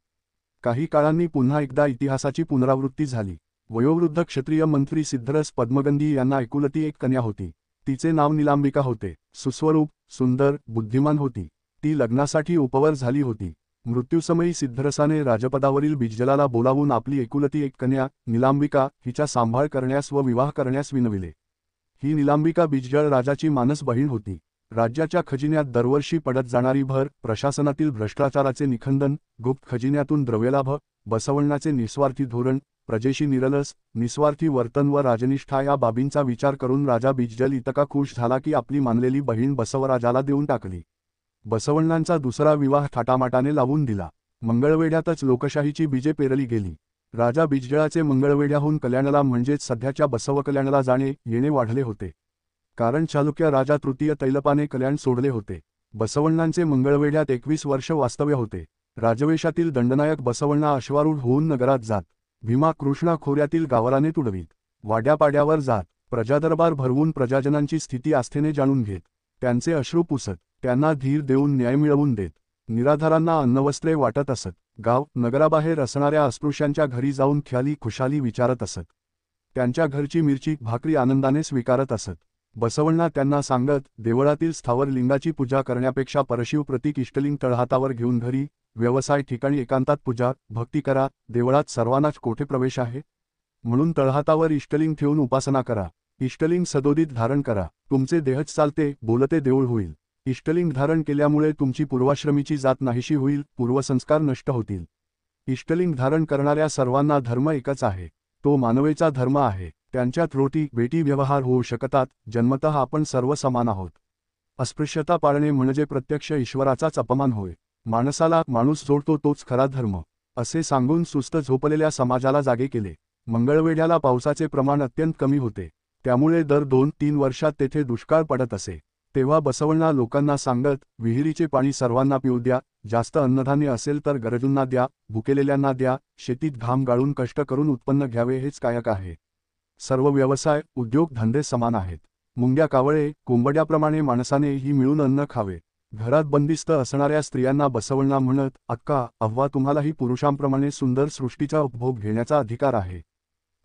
[SPEAKER 1] काही काळांनी पुन्हा एकदा इतिहासाची पुनरावृत्ती झाली. वयोवृद्ध क्षत्रिय मंत्री सिद्धरस पद्मगंधी यांना एकुलती एक कन्या होती. तिचे नाव निलांबिका होते. सुस्वरूप, सुंदर, बुद्धिमान होती. ती लग्नासाठी उपवर झाली होती. मृत्यूसमयी सिद्धरसाने राजपदावरील बिज्जलाला बोलावून आपली एकुलती एक कन्या निलांबिका हिचा सांभाळ करण्यास व विवाह करण्यास विनविले. ही निलांबिका बिज्जळ राजाची मानस बहीण होती. राज्याच्या खजिन्यात दरवर्षी पडत जाणारी भर, प्रशासनातील भ्रष्टाचाराचे निखंदन, गुप्त खजिन्यातून द्रव्यलाभ, बसवण्णाचे निस्वार्थी धोरण, प्रजेशी निरलस, निस्वार्थी वर्तन व राजनिष्ठा या बाबींचा विचार करून राजा बिज्जल इतका खुश झाला की आपली मानलेली बहीण बसवराजाला देऊन टाकली. बसवण्णांचा दुसरा विवाह थाटामाटाने लावून दिला. मंगळवेढ्यातच लोकशाहीची बीजे पेरली गेली. राजा बिज्जळाचे मंगळवेढ्याहून कल्याणला म्हणजेच सध्याच्या बसवकल्याणला जाणे येणे वाढले होते. कारण चालुक्य राजा तृतीय तैलपाने कल्याण सोडले होते. बसवण्णांचे मंगळवेढ्यात 21 वर्ष वास्तव्य होते. राजवेशातील दंडनायक बसवण्णा अश्वारूढ होऊन नगरात जात. भीमा कृष्णा खोऱ्यातील गावराने तुडवीत. वाड्यापाड्यावर जात. प्रजादरबार भरवून प्रजाजनांची स्थिती आस्थेने जाणून घेत. त्यांचे अश्रू पुसत. त्यांना धीर देऊन न्याय मिळवून देत. निराधारांना अन्नवस्त्रे वाटत असत. गाव नगराबाहेर असणाऱ्या अस्पृश्यांच्या घरी जाऊन ख्याली खुशाली विचारत असत. त्यांच्या घरची मिरची भाकरी आनंदाने स्वीकारत असत. बसवण्णा त्यांना सांगत, देवळातील स्थावर लिंगाची पूजा करण्यापेक्षा परशिव प्रतीक इष्टलिंग तळहातावर घेऊन घरी, व्यवसाय ठिकाणी एकांतात पूजा भक्ती करा. देवळात सर्वांनाच कोठे प्रवेश आहे? म्हणून तळहातावर इष्टलिंग ठेवून उपासना करा. इष्टलिंग सदोदित धारण करा. तुमचे देहच चालते बोलते देऊळ होईल. इष्टलिंग धारण केल्यामुळे तुमची पूर्वाश्रमीची जात नाहीशी होईल, पूर्वसंस्कार नष्ट होतील. इष्टलिंग धारण करणाऱ्या सर्वांना धर्म एकच आहे. तो मानवेचा धर्म आहे. त्यांच्यात रोटी बेटी व्यवहार होऊ शकतात. जन्मतः आपण सर्व समान आहोत. अस्पृश्यता पाळणे म्हणजे प्रत्यक्ष ईश्वराचाच अपमान होय. माणसाला माणूस जोडतो तोच खरा धर्म, असे सांगून सुस्त झोपलेल्या समाजाला जागे केले. मंगळवेढ्याला पावसाचे प्रमाण अत्यंत कमी होते. त्यामुळे दर 2-3 वर्षात तेथे दुष्काळ पडत असे. तेव्हा बसवण्णा लोकांना सांगत, विहिरीचे पाणी सर्वांना पिऊ द्या. जास्त अन्नधान्य असेल तर गरजूंना द्या. भुकेलेल्यांना द्या. शेतीत घाम गाळून कष्ट करून उत्पन्न घ्यावे हेच कायक आहे. सर्व व्यवसाय उद्योग धंदे समान आहेत. मुंग्या कावळे कोंबड्याप्रमाणे माणसानेही मिळून अन्न खावे. घरात बंदिस्त असणाऱ्या स्त्रियांना बसवण्णा म्हणत, अक्का अव्वा तुम्हालाही पुरुषांप्रमाणे सुंदर सृष्टीचा उपभोग घेण्याचा अधिकार आहे.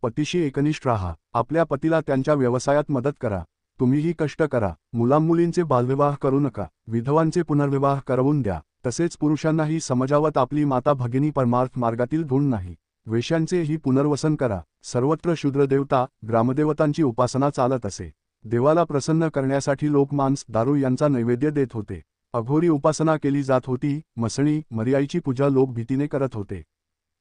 [SPEAKER 1] पतीशी एकनिष्ठ राहा. आपल्या पतीला त्यांच्या व्यवसायात मदत करा. तुम्हीही कष्ट करा. मुलांमुलींचे बालविवाह करू नका. विधवांचे पुनर्विवाह करवून द्या. तसेच पुरुषांनाही समजावत आपली माता भगिनी परमार्थ मार्गातील धूण नाही. वेश्यांचेही पुनर्वसन करा. सर्वत्र शूद्रदेवता ग्रामदेवतांची उपासना चालत असे. देवाला प्रसन्न करण्यासाठी लोक मांस दारू यांचा नैवेद्य देत होते. अघोरी उपासना केली जात होती. मसणी मर्याईची पूजा लोक भीतीने करत होते.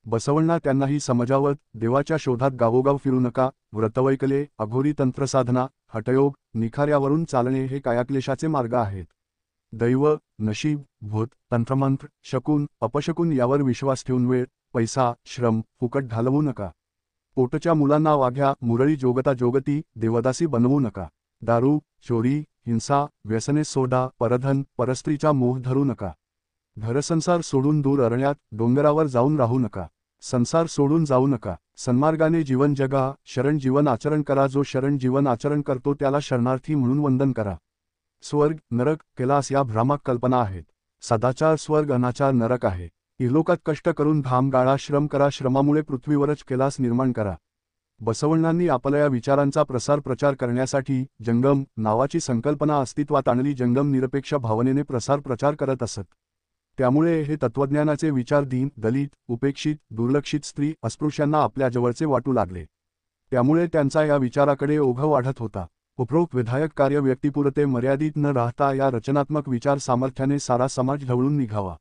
[SPEAKER 1] बसवण्णा त्यांनाही समजावत, देवाच्या शोधात गावोगाव फिरू नका. व्रतवैकले अघोरी तंत्रसाधना हठयोग निखाऱ्यावरून चालणे हे कायाक्लेशाचे मार्ग आहेत. दैव नशीब भूत तंत्रमंत्र शकुन अपशकुन यावर विश्वास ठेवून वेळ पैसा श्रम फुकट घालवू नका. पोटच्या मुलांना वाघ्या मुरळी जोगता जोगती देवदासी बनवू नका. दारू चोरी हिंसा व्यसने सोडा. परधन परस्त्रीचा मोह धरू नका. घरसंसार सोडून दूर अरण्यात डोंगरावर जाऊन राहू नका. संसार सोडून जाऊ नका. सन्मार्गाने जीवन जगा. शरण जीवन आचरण करा. जो शरण जीवन आचरण करतो त्याला शरणार्थी म्हणून वंदन करा. स्वर्ग नरक कैलास या भ्रामक कल्पना आहेत. सदाचार स्वर्ग अनाचार नरक आहे. इहलोकात कष्ट करून घाम गाळा श्रम करा. श्रमामुळे पृथ्वीवरच कैलास निर्माण करा. बसवण्णांनी आपल्या विचारांचा प्रचार करण्यासाठी जंगम नावाची संकल्पना अस्तित्वात आणली. जंगम निरपेक्ष भावनेने प्रचार करत असत. त्यामुळे हे तत्त्वज्ञानाचे विचार दीन दलित उपेक्षित दुर्लक्षित स्त्री अस्पृश्यांना आपल्या जवळचे वाटू लागले. त्यामुळे त्यांचा या विचाराकडे ओघ वाढत होता. उपरोक्त विधायक कार्य व्यक्तिपुरते मर्यादित न राहता या रचनात्मक विचार सामर्थ्याने सारा समाज ढवळून निघावा.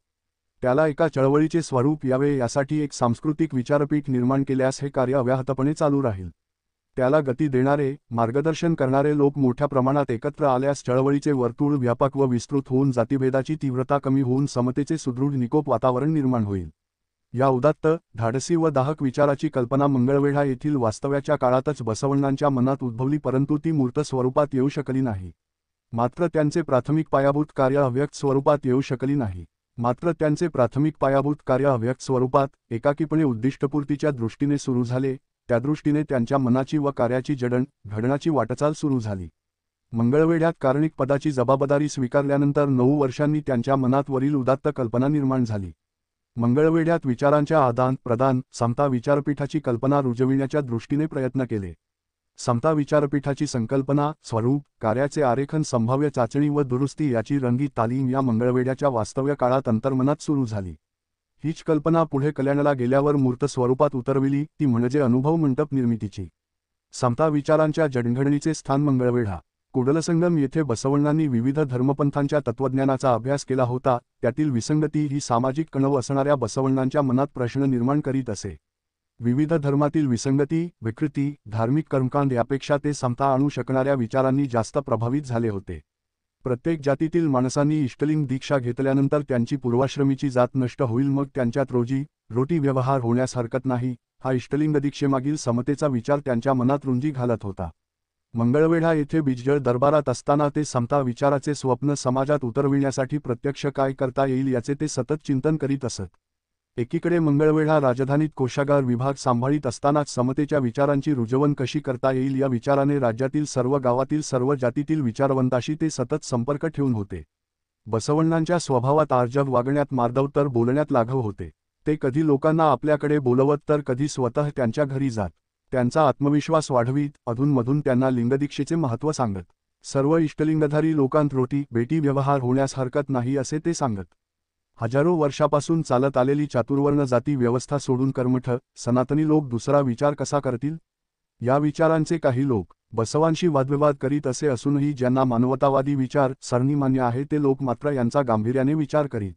[SPEAKER 1] त्याला एका चळवळीचे स्वरूप यावे यासाठी एक सांस्कृतिक विचारपीठ निर्माण केल्यास हे कार्य अव्याहतपणे चालू राहील. त्याला गती देणारे मार्गदर्शन करणारे लोक मोठ्या प्रमाणात एकत्र आल्यास चळवळीचे वर्तुळ व्यापक व विस्तृत होऊन जातीभेदाची तीव्रता कमी होऊन समतेचे सुदृढ निकोप वातावरण निर्माण होईल. या उदात्त धाडसी व दाहक विचाराची कल्पना मंगळवेढा येथील वास्तव्याच्या काळातच बसवण्णांच्या मनात उद्भवली, परंतु ती मूर्त स्वरूपात येऊ शकली नाही. मात्र त्यांचे प्राथमिक पायाभूत कार्य अव्यक्त स्वरूपात येऊ शकली नाही. एकाकीपणे उद्दिष्टपूर्तीच्या दृष्टीने सुरू झाले. त्यादृष्टीने त्यांच्या मनाची व कार्याची जडण घडणाची वाटचाल सुरू झाली. मंगळवेढ्यात कारणिक पदाची जबाबदारी स्वीकारल्यानंतर 9 वर्षांनी त्यांच्या मनात वरील उदात्त कल्पना निर्माण झाली. मंगळवेढ्यात विचारांच्या आदान प्रदान समता विचारपीठाची कल्पना रुजविण्याच्या दृष्टीने प्रयत्न केले. समता विचारपीठाची संकल्पना, स्वरूप, कार्याचे आरेखन, संभाव्य चाचणी व दुरुस्ती याची रंगीत तालीम या मंगळवेढ्याच्या वास्तव्य काळात अंतर्मनात सुरू झाली. हीच कल्पना पुढे कल्याणला गेल्यावर मूर्त स्वरूपात उतरविली, ती म्हणजे अनुभव मंटप निर्मितीची. समता विचारांच्या जडणघडणीचे स्थान मंगळवेढा. कुडलसंगम येथे बसवण्णांनी विविध धर्मपंथांच्या तत्त्वज्ञानाचा अभ्यास केला होता. त्यातील विसंगती ही सामाजिक कणव असणाऱ्या बसवण्णांच्या मनात प्रश्न निर्माण करीत असे. विविध धर्मातील विसंगती, विकृती, धार्मिक कर्मकांड यापेक्षा ते समता आणू शकणाऱ्या विचारांनी जास्त प्रभावित झाले होते. प्रत्येक जातीतील माणसांनी इष्टलिंग दीक्षा घेतल्यानंतर त्यांची पूर्वाश्रमीची जात नष्ट होईल, मग त्यांच्यात रोटी व्यवहार होण्यास हरकत नाही, हा इष्टलिंग दीक्षेमागील समतेचा विचार त्यांच्या मनात रुंजी घालत होता. मंगळवेढा येथे बिजजळ दरबारात असताना ते समता विचाराचे स्वप्न समाजात उतरविण्यासाठी प्रत्यक्ष काय करता येईल याचे ते सतत चिंतन करीत असत. एकीकडे मंगळवेढा राजधानीत कोषागार विभाग सांभाळीत असतानाच समतेच्या विचारांची रुजवण कशी करता येईल या विचाराने राज्यातील सर्व गावातील सर्व जातीतील विचारवंतांशी ते सतत संपर्क ठेवून होते. बसवण्णांच्या स्वभावात आर्जव वागण्यात मार्दव तर बोलण्यात लाघव होते. ते कधी लोकांना आपल्याकडे बोलवत तर कधी स्वतः त्यांच्या घरी जात. त्यांचा आत्मविश्वास वाढवीत, अधूनमधून त्यांना लिंगदीक्षेचे महत्त्व सांगत. सर्व इष्टलिंगधारी लोकांत बेटी व्यवहार होण्यास हरकत नाही असे ते सांगत. हजारो वर्षापासून चालत आलेली चातुर्वर्ण जाती व्यवस्था सोडून कर्मठ, सनातनी लोक दुसरा विचार कसा करतील? या विचारांचे काही लोक बसवांशी वादविवाद करीत असे असूनही ज्यांना मानवतावादी विचार सरणी मान्य आहे ते लोक मात्र यांचा गांभीर्याने विचार करीत.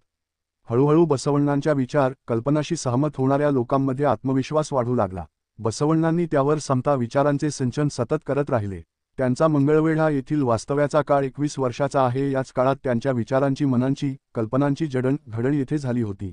[SPEAKER 1] हळूहळू बसवण्णांच्या विचार कल्पनाशी सहमत होणाऱ्या लोकांमध्ये आत्मविश्वास वाढू लागला. बसवण्णांनी त्यावर समता विचारांचे सिंचन सतत करत राहिले. त्यांचा मंगळवेढा येथील वास्तव्याचा काळ 21 वर्षाचा आहे. याच काळात त्यांच्या विचारांची, मनांची, कल्पनांची जडणघडण येथे झाली होती.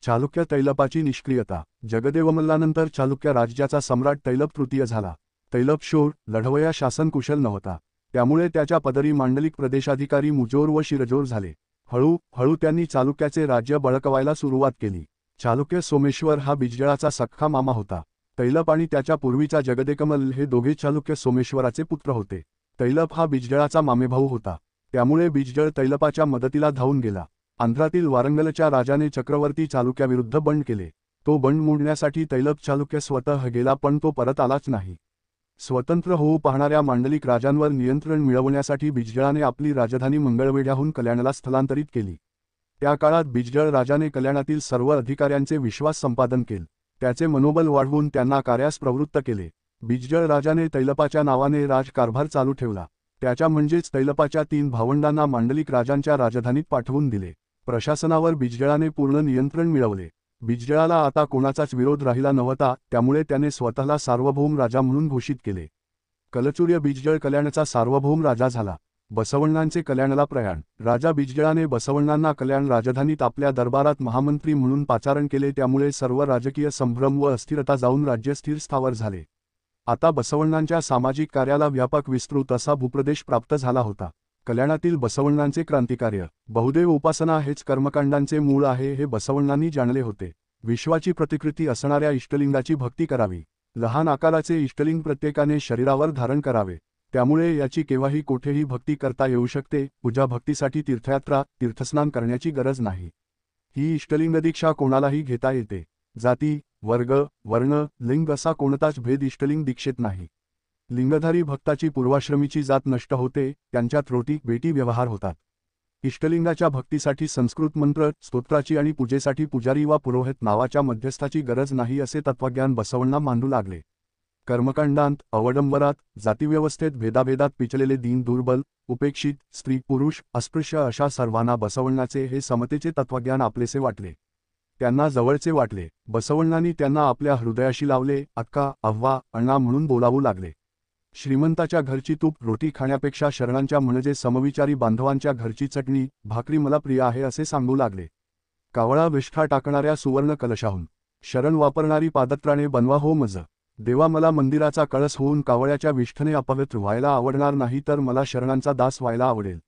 [SPEAKER 1] चालुक्य तैलपाची निष्क्रियता. जगदेवमल्लानंतर चालुक्य राज्याचा सम्राट तैलप तृतीय झाला. तैलप शूर, लढवया शासनकुशल नव्हता. त्यामुळे त्याच्या पदरी मांडलिक प्रदेशाधिकारी मुजोर व शिरजोर झाले. हळूहळू त्यांनी चालुक्याचे राज्य बळकवायला सुरुवात केली. चालुक्य सोमेश्वर हा बिजजळाचा सख्खा मामा होता. तैलप आणि त्याच्या पूर्वीचा जगदेकमल हे दोघे चालुक्य सोमेश्वराचे पुत्र होते. तैलप हा बिजजळाचा मामेभाऊ होता. त्यामुळे बिजजळ तैलपाच्या मदतीला धावून गेला. आंध्रातील वारंगलच्या राजाने चक्रवर्ती चालुक्याविरुद्ध बंड केले. तो बंड मोडण्यासाठी तैलप चालुक्य स्वतः गेला, पण तो परत आलाच नाही. स्वतंत्र होऊ पाहणाऱ्या मांडलिक राजांवर नियंत्रण मिळवण्यासाठी बिजजळाने आपली राजधानी मंगळवेढ्याहून कल्याणला स्थलांतरित केली. त्या काळात बिजजळ राजाने कल्याणातील सर्व अधिकाऱ्यांचे विश्वास संपादन केले. त्याचे मनोबल वाढवून त्यांना कार्यास प्रवृत्त केले. बिजजळ राजाने तैलपाच्या नावाने राजकारभार चालू ठेवला. त्याच्या म्हणजेच तैलपाच्या 3 भावंडांना मांडलिक राजांच्या राजधानीत पाठवून दिले. प्रशासनावर बिजजळाने पूर्ण नियंत्रण मिळवले. बिजजळाला आता कोणाचाच विरोध राहिला नव्हता, त्यामुळे त्याने स्वतःला सार्वभौम राजा म्हणून घोषित केले. कलचूर्य बिजजळ कल्याणचा सार्वभौम राजा झाला. बसवण्णांचे कल्याणला प्रयाण. राजा बिजजळाने बसवण्णांना कल्याण राजधानीत आपल्या दरबारात महामंत्री म्हणून पाचारण केले. त्यामुळे सर्व राजकीय संभ्रम व अस्थिरता जाऊन राज्य स्थिर स्थावर झाले. आता बसवण्णांच्या सामाजिक कार्याला व्यापक विस्तृत असा भूप्रदेश प्राप्त झाला होता. कल्याणातील बसवण्णांचे क्रांतिकार्य. बहुदेव उपासना हेच कर्मकांडांचे मूळ आहे हे बसवण्णांनी जाणले होते. विश्वाची प्रतिकृती असणाऱ्या इष्टलिंगाची भक्ती करावी. लहान आकाराचे इष्टलिंग प्रत्येकाने शरीरावर धारण करावे. त्यामुळे याची केव्हाही कोठेही भक्ती करता येऊ शकते. पूजा भक्तीसाठी तीर्थयात्रा, तीर्थस्नान करण्याची गरज नाही. ही इष्टलिंग दीक्षा कोणालाही घेता येते. जाती, वर्ग, वर्ण, लिंग असा कोणताच भेद इष्टलिंग दीक्षेत नाही. लिंगधारी भक्ताची पूर्वाश्रमीची जात नष्ट होते, त्यांच्यात बेटी व्यवहार होतात. इष्टलिंगाच्या भक्तीसाठी संस्कृत मंत्र, स्तोत्राची आणि पूजेसाठी पुजारी वा पुरोहित नावाच्या मध्यस्थाची गरज नाही असे तत्त्वज्ञान बसवण्णा मांडू लागले. कर्मकांडांत, अवडंबरात, जातीव्यवस्थेत भेदाभेदात पिचलेले दीन, दुर्बल, उपेक्षित, स्त्री पुरुष, अस्पृश्य अशा सर्वांना बसवण्णाचे हे समतेचे तत्त्वज्ञान आपलेसे वाटले. त्यांना जवळचे वाटले. बसवण्णांनी त्यांना आपल्या हृदयाशी लावले. अक्का, अव्वा, अण्णा म्हणून बोलावू लागले. श्रीमंताच्या घरची तूप रोटी खाण्यापेक्षा शरणांच्या म्हणजे समविचारी बांधवांच्या घरची चटणी भाकरी मला प्रिय आहे असे सांगू लागले. कावळा विष्ठा टाकणाऱ्या सुवर्ण कलशाहून शरण वापरणारी पादत्राणे बनवा हो मज. देवा, मला मंदिराचा कळस होऊन कावळ्याच्या विष्ठेने अपवित्र व्हायला आवडणार नाही, तर मला शरणांचा दास व्हायला आवडेल.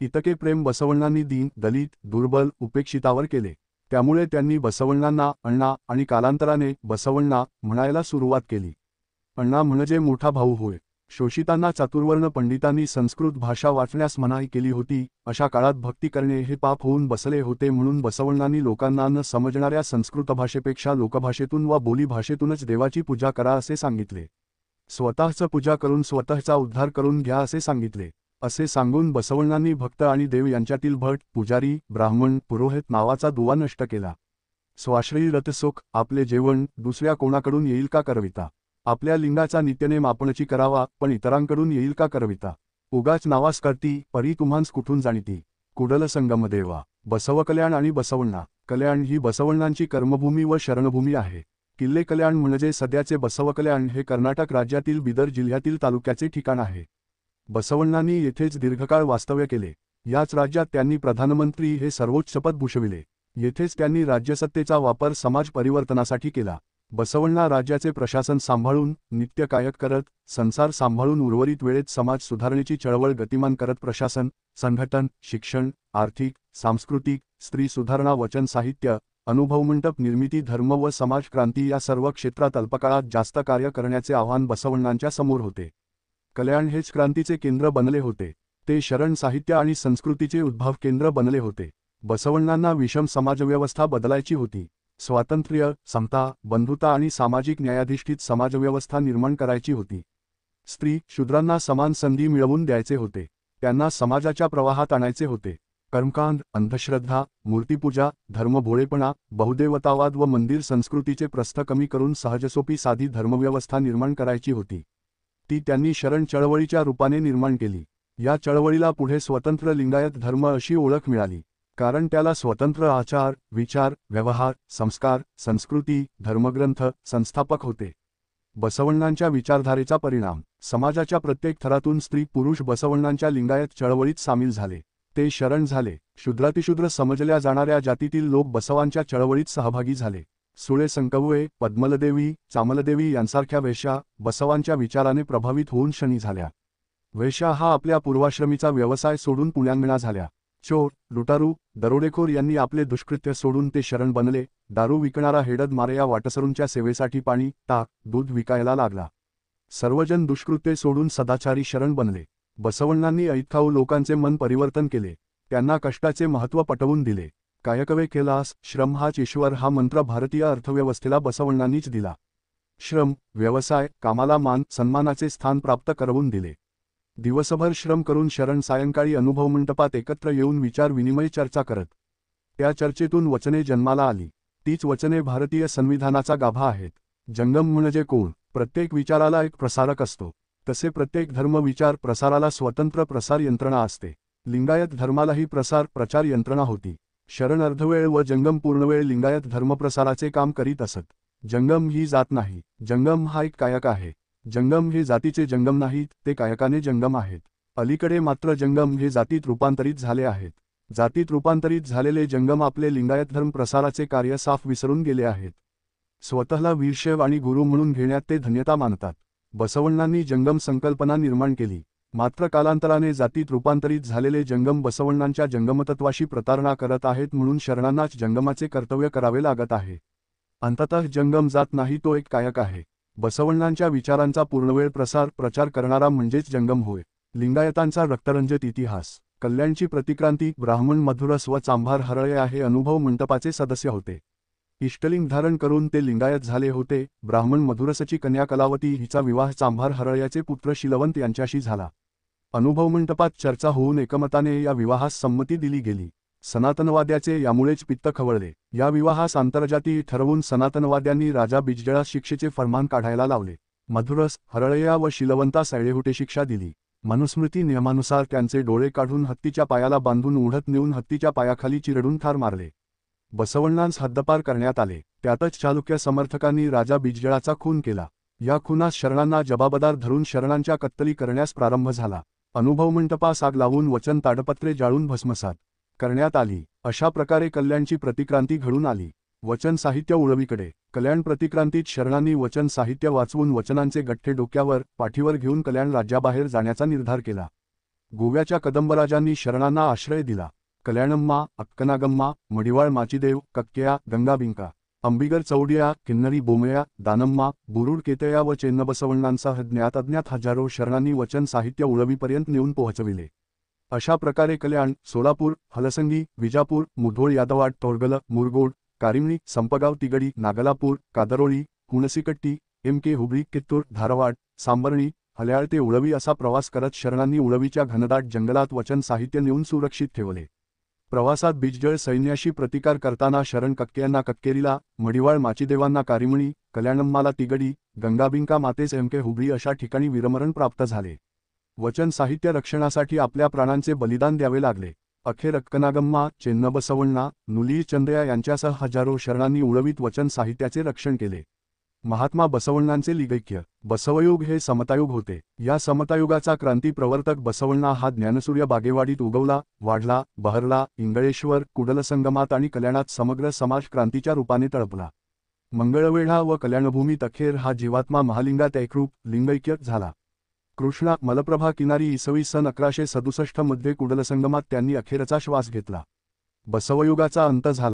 [SPEAKER 1] इतके प्रेम बसवण्णांनी दीन, दलित, दुर्बल, उपेक्षितावर केले. त्यामुळे त्यांनी बसवण्णांना अण्णा आणि कालांतराने बसवण्णा म्हणायला सुरुवात केली. अण्णा म्हणजे मोठा भाऊ होय. शोषितांना चातुर्वर्ण पंडितांनी संस्कृत भाषा वाचण्यास मनाई केली होती. अशा काळात भक्ती करणे हे पाप होऊन बसले होते. म्हणून बसवण्णांनी लोकांना न समजणाऱ्या संस्कृत भाषेपेक्षा लोकभाषेतून वा बोलीभाषेतूनच देवाची पूजा करा असे सांगितले. स्वतःच पूजा करून स्वतःचा उद्धार करून घ्या असे सांगितले. असे सांगून बसवण्णांनी भक्त आणि देव यांच्यातील भट, पुजारी, ब्राह्मण, पुरोहित नावाचा दुवा नष्ट केला. स्वाश्रयी रतसुख, आपले जेवण दुसऱ्या कोणाकडून येईल का करविता. आपल्या लिंगाचा नित्यनेम आपणची करावा, पण इतरांकडून येईल का करविता. उगाच नावास करती, परी तुम्हांस कुठून जाणीती. कुडल संगम देवा. बसव कल्याण आणि बसवण्णा. कल्याण ही बसवण्णांची कर्मभूमी व शरणभूमी आहे. किल्ले कल्याण म्हणजे सध्याचे बसव कल्याण हे कर्नाटक राज्यातील बिदर जिल्ह्यातील तालुक्याचे ठिकाण आहे. बसवण्णांनी येथेच दीर्घकाळ वास्तव्य केले. याच राज्यात त्यांनी प्रधानमंत्री हे सर्वोच्च पद भूषविले. येथेच त्यांनी राज्यसत्तेचा वापर समाज परिवर्तनासाठी केला. बसवण्णा राज्याचे प्रशासन सांभाळून, नित्य कायक करत, संसार सांभाळून उर्वरित वेळेत समाज सुधारणेची चळवळ गतिमान करत प्रशासन, संघटन, शिक्षण, आर्थिक, सांस्कृतिक, स्त्री सुधारणा, वचन साहित्य, अनुभवमंडप निर्मिती, धर्म व समाज क्रांती या सर्व क्षेत्रात अल्पकाळात जास्त कार्य करण्याचे आव्हान बसवण्णांच्या समोर होते. कल्याण हेच क्रांतीचे केंद्र बनले होते. ते शरण साहित्य आणि संस्कृतीचे उद्भव केंद्र बनले होते. बसवण्णांना विषम समाजव्यवस्था बदलायची होती. स्वातंत्र्य, समता, बंधुता आणि सामाजिक न्यायाधिष्ठित समाजव्यवस्था निर्माण करायची होती. स्त्री, शूद्रांना समान संधी मिळवून द्यायचे होते. त्यांना समाजाच्या प्रवाहात आणायचे होते. कर्मकांड, अंधश्रद्धा, मूर्तिपूजा, धर्मभोळेपणा, बहुदेवतावाद व मंदिर संस्कृतीचे प्रस्थ कमी करून सहजसोपी साधी धर्मव्यवस्था निर्माण करायची होती. ती त्यांनी शरण चळवळीच्या रूपाने निर्माण केली. या चळवळीला पुढे स्वतंत्र लिंगायत धर्म अशी ओळख मिळाली. कारण त्याला स्वतंत्र आचार, विचार, व्यवहार, संस्कार, संस्कृती, धर्मग्रंथ, संस्थापक होते. बसवण्णांच्या विचारधारेचा परिणाम. समाजाच्या प्रत्येक थरातून स्त्री पुरुष बसवण्णांच्या लिंगायत चळवळीत सामील झाले. ते शरण झाले. शूद्रातिशूद्र समजल्या जाणाऱ्या जातीतील लोक बसवांच्या चळवळीत सहभागी झाले. सुळे संकवळे, पद्मलदेवी, चामलदेवी यांसारख्या वेश्या बसवांच्या विचाराने प्रभावित होऊन शनी झाल्या. वेश्या हा आपल्या पूर्वाश्रमीचा व्यवसाय सोडून पुण्यान्विळा झाल्या. चोर, लुटारू, दरोडेखोर यांनी आपले दुष्कृत्य सोडून ते शरण बनले. दारू विकणारा हेडद मारया वाटसरूंच्या सेवेसाठी पाणी, ताक, दूध विकायला लागला. सर्वजन दुष्कृत्ये सोडून सदाचारी शरण बनले. बसवण्णांनी ऐतखाऊ लोकांचे मन परिवर्तन केले. त्यांना कष्टाचे महत्त्व पटवून दिले. कायकवे केलास, श्रम हाच ईश्वर हा मंत्र भारतीय अर्थव्यवस्थेला बसवण्णांनीच दिला. श्रम, व्यवसाय, कामाला मान सन्मानाचे स्थान प्राप्त करवून दिले. दिवसभर श्रम करून शरण सायंकाळी अनुभवमंडपात एकत्र येऊन विचार विनिमय चर्चा करत. त्या चर्चेतून वचने जन्माला आली. तीच वचने भारतीय संविधानाचा गाभा आहेत. जंगम म्हणजे कोण? प्रत्येक विचाराला एक प्रसारक असतो. तसे प्रत्येक धर्म विचार प्रसाराला स्वतंत्र प्रसार यंत्रणा असते. लिंगायत धर्मालाही प्रसार प्रचार यंत्रणा होती. शरण अर्धवेळ व जंगम पूर्णवेळ लिंगायत धर्मप्रसाराचे काम करीत असत. जंगम ही जात नाही. जंगम हा एक कायक आहे. जंगम हे जातीचे जंगम नाहीत, ते कायकाने जंगम आहेत. अलीकडे मात्र जंगम हे जातीत रूपांतरित झाले आहेत. जातीत रूपांतरित झालेले जंगम आपले लिंगायत धर्म प्रसाराचे कार्य साफ विसरून गेले आहेत. स्वतःला वीरशैव आणि गुरु म्हणून घेण्यात ते धन्यता मानतात. बसवण्णांनी जंगम संकल्पना निर्माण केली. मात्र कालांतराने जातीत रूपांतरित झालेले जंगम बसवण्णांच्या जंगमतत्वाशी प्रतारणा करत आहेत. म्हणून शरणांनाच जंगमाचे कर्तव्य करावे लागत आहे. अंततः जंगम जात नाही, तो एक कायक आहे. बसवण्णांच्या विचारांचा पूर्णवेळ प्रसार प्रचार करणारा म्हणजेच जंगम होय. लिंगायतांचा रक्तरंजित इतिहास. कल्याणची प्रतिक्रांती. ब्राह्मण मधुरस व चांभार हरळया हे अनुभव मंडपाचे सदस्य होते. इष्टलिंग धारण करून ते लिंगायत झाले होते. ब्राह्मण मधुरसची कन्या कलावती हिचा विवाह चांभार हरळयाचे पुत्र शीलवंत यांच्याशी झाला. अनुभवमंडपात चर्चा होऊन एकमताने या विवाहास संमती दिली गेली. सनातनवाद्याचे यामुळेच पित्त खवळले. या विवाहास आंतरजाती ठरवून सनातनवाद्यांनी राजा बिजजळास शिक्षेचे फरमान काढायला लावले. मधुरस, हरळया व शीलवंतास ऐळेहुटे शिक्षा दिली. मनुस्मृती नियमानुसार त्यांचे डोळे काढून हत्तीच्या पायाला बांधून ओढत नेऊन हत्तीच्या पायाखाली चिरडून ठार मारले. बसवण्णांस हद्दपार करण्यात आले. त्यातच चालुक्य समर्थकांनी राजा बिजजळाचा खून केला. या खुनास शरणांना जबाबदार धरून शरणांच्या कत्तली करण्यास प्रारंभ झाला. अनुभवमंडपास आग लावून वचन ताडपत्रे जाळून भस्मसात करण्यात आली. अशा प्रकारे कल्याणची प्रतिक्रांती घडून आली. वचन साहित्य उळवीकडे. कल्याण प्रतिक्रांतीत शरणांनी वचन साहित्य वाचवून वचनांचे गठ्ठे डोक्यावर, पाठीवर घेऊन कल्याण राज्याबाहेर जाण्याचा निर्धार केला. गोव्याच्या कदंबराजांनी शरणांना आश्रय दिला. कल्याणम्मा, अक्कनागम्मा, मडिवाळ माचीदेव, कक्क्या, गंगाबिंका अंबिगर चौडिया, किन्नरी बोमया, दानम्मा, बुरुड केतया व चेन्नबसवण्णांसह ज्ञात अज्ञात हजारो शरणांनी वचन साहित्य उळवीपर्यंत नेऊन पोहोचविले. अशा प्रकारे कल्याण, सोलापूर, हलसंगी, विजापूर, मुधोळ, यादवाड, तोरगल, मुरगोड, कारिमणी, संपगाव, तिगडी, नागलापूर, कादरोळी, हुणसीकट्टी, एम.के. हुबळी, कित्तूर, धारवाड, सांबर्णी, हल्याळ ते उळवी असा प्रवास करत शरणांनी उळवीच्या घनदाट जंगलात वचन साहित्य नेऊन सुरक्षित ठेवले. प्रवासात बिजजळ सैन्याशी प्रतिकार करताना शरण कक्केयांना कक्केरीला, मडिवाळ माचीदेवांना कारिमणी, कल्याणम्माला तिगडी, गंगाबिंका मातेस एम.के. हुबळी अशा ठिकाणी वीरमरण प्राप्त झाले. वचन साहित्य रक्षणासाठी आपल्या प्राणांचे बलिदान द्यावे लागले. अखेर अक्कनागम्मा, चेन्नबसवण्णा, नुली चंद्रया यांच्यासह हजारो शरणांनी उळवीत वचन साहित्याचे रक्षण केले. महात्मा बसवण्णांचे लिंगैक्य. बसवयुग हे समतायुग होते. या समतायुगाचा क्रांती प्रवर्तक बसवण्णा हा ज्ञानसूर्य बागेवाडीत उगवला, वाढला, बहरला, इंगळेश्वर, कुडलसंगमात आणि कल्याणात समग्र समाज क्रांतीच्या रूपाने तळपला. मंगळवेढा व कल्याणभूमीत अखेर हा जीवात्मा महालिंगात एकरूप, लिंगैक्य झाला. कृष्णा मलप्रभा किनारी इसवी सन 1167 मध्ये कुडलसंगमात त्यांनी अखेरचा श्वास घेतला. बसवयुगाचा अंत झाला.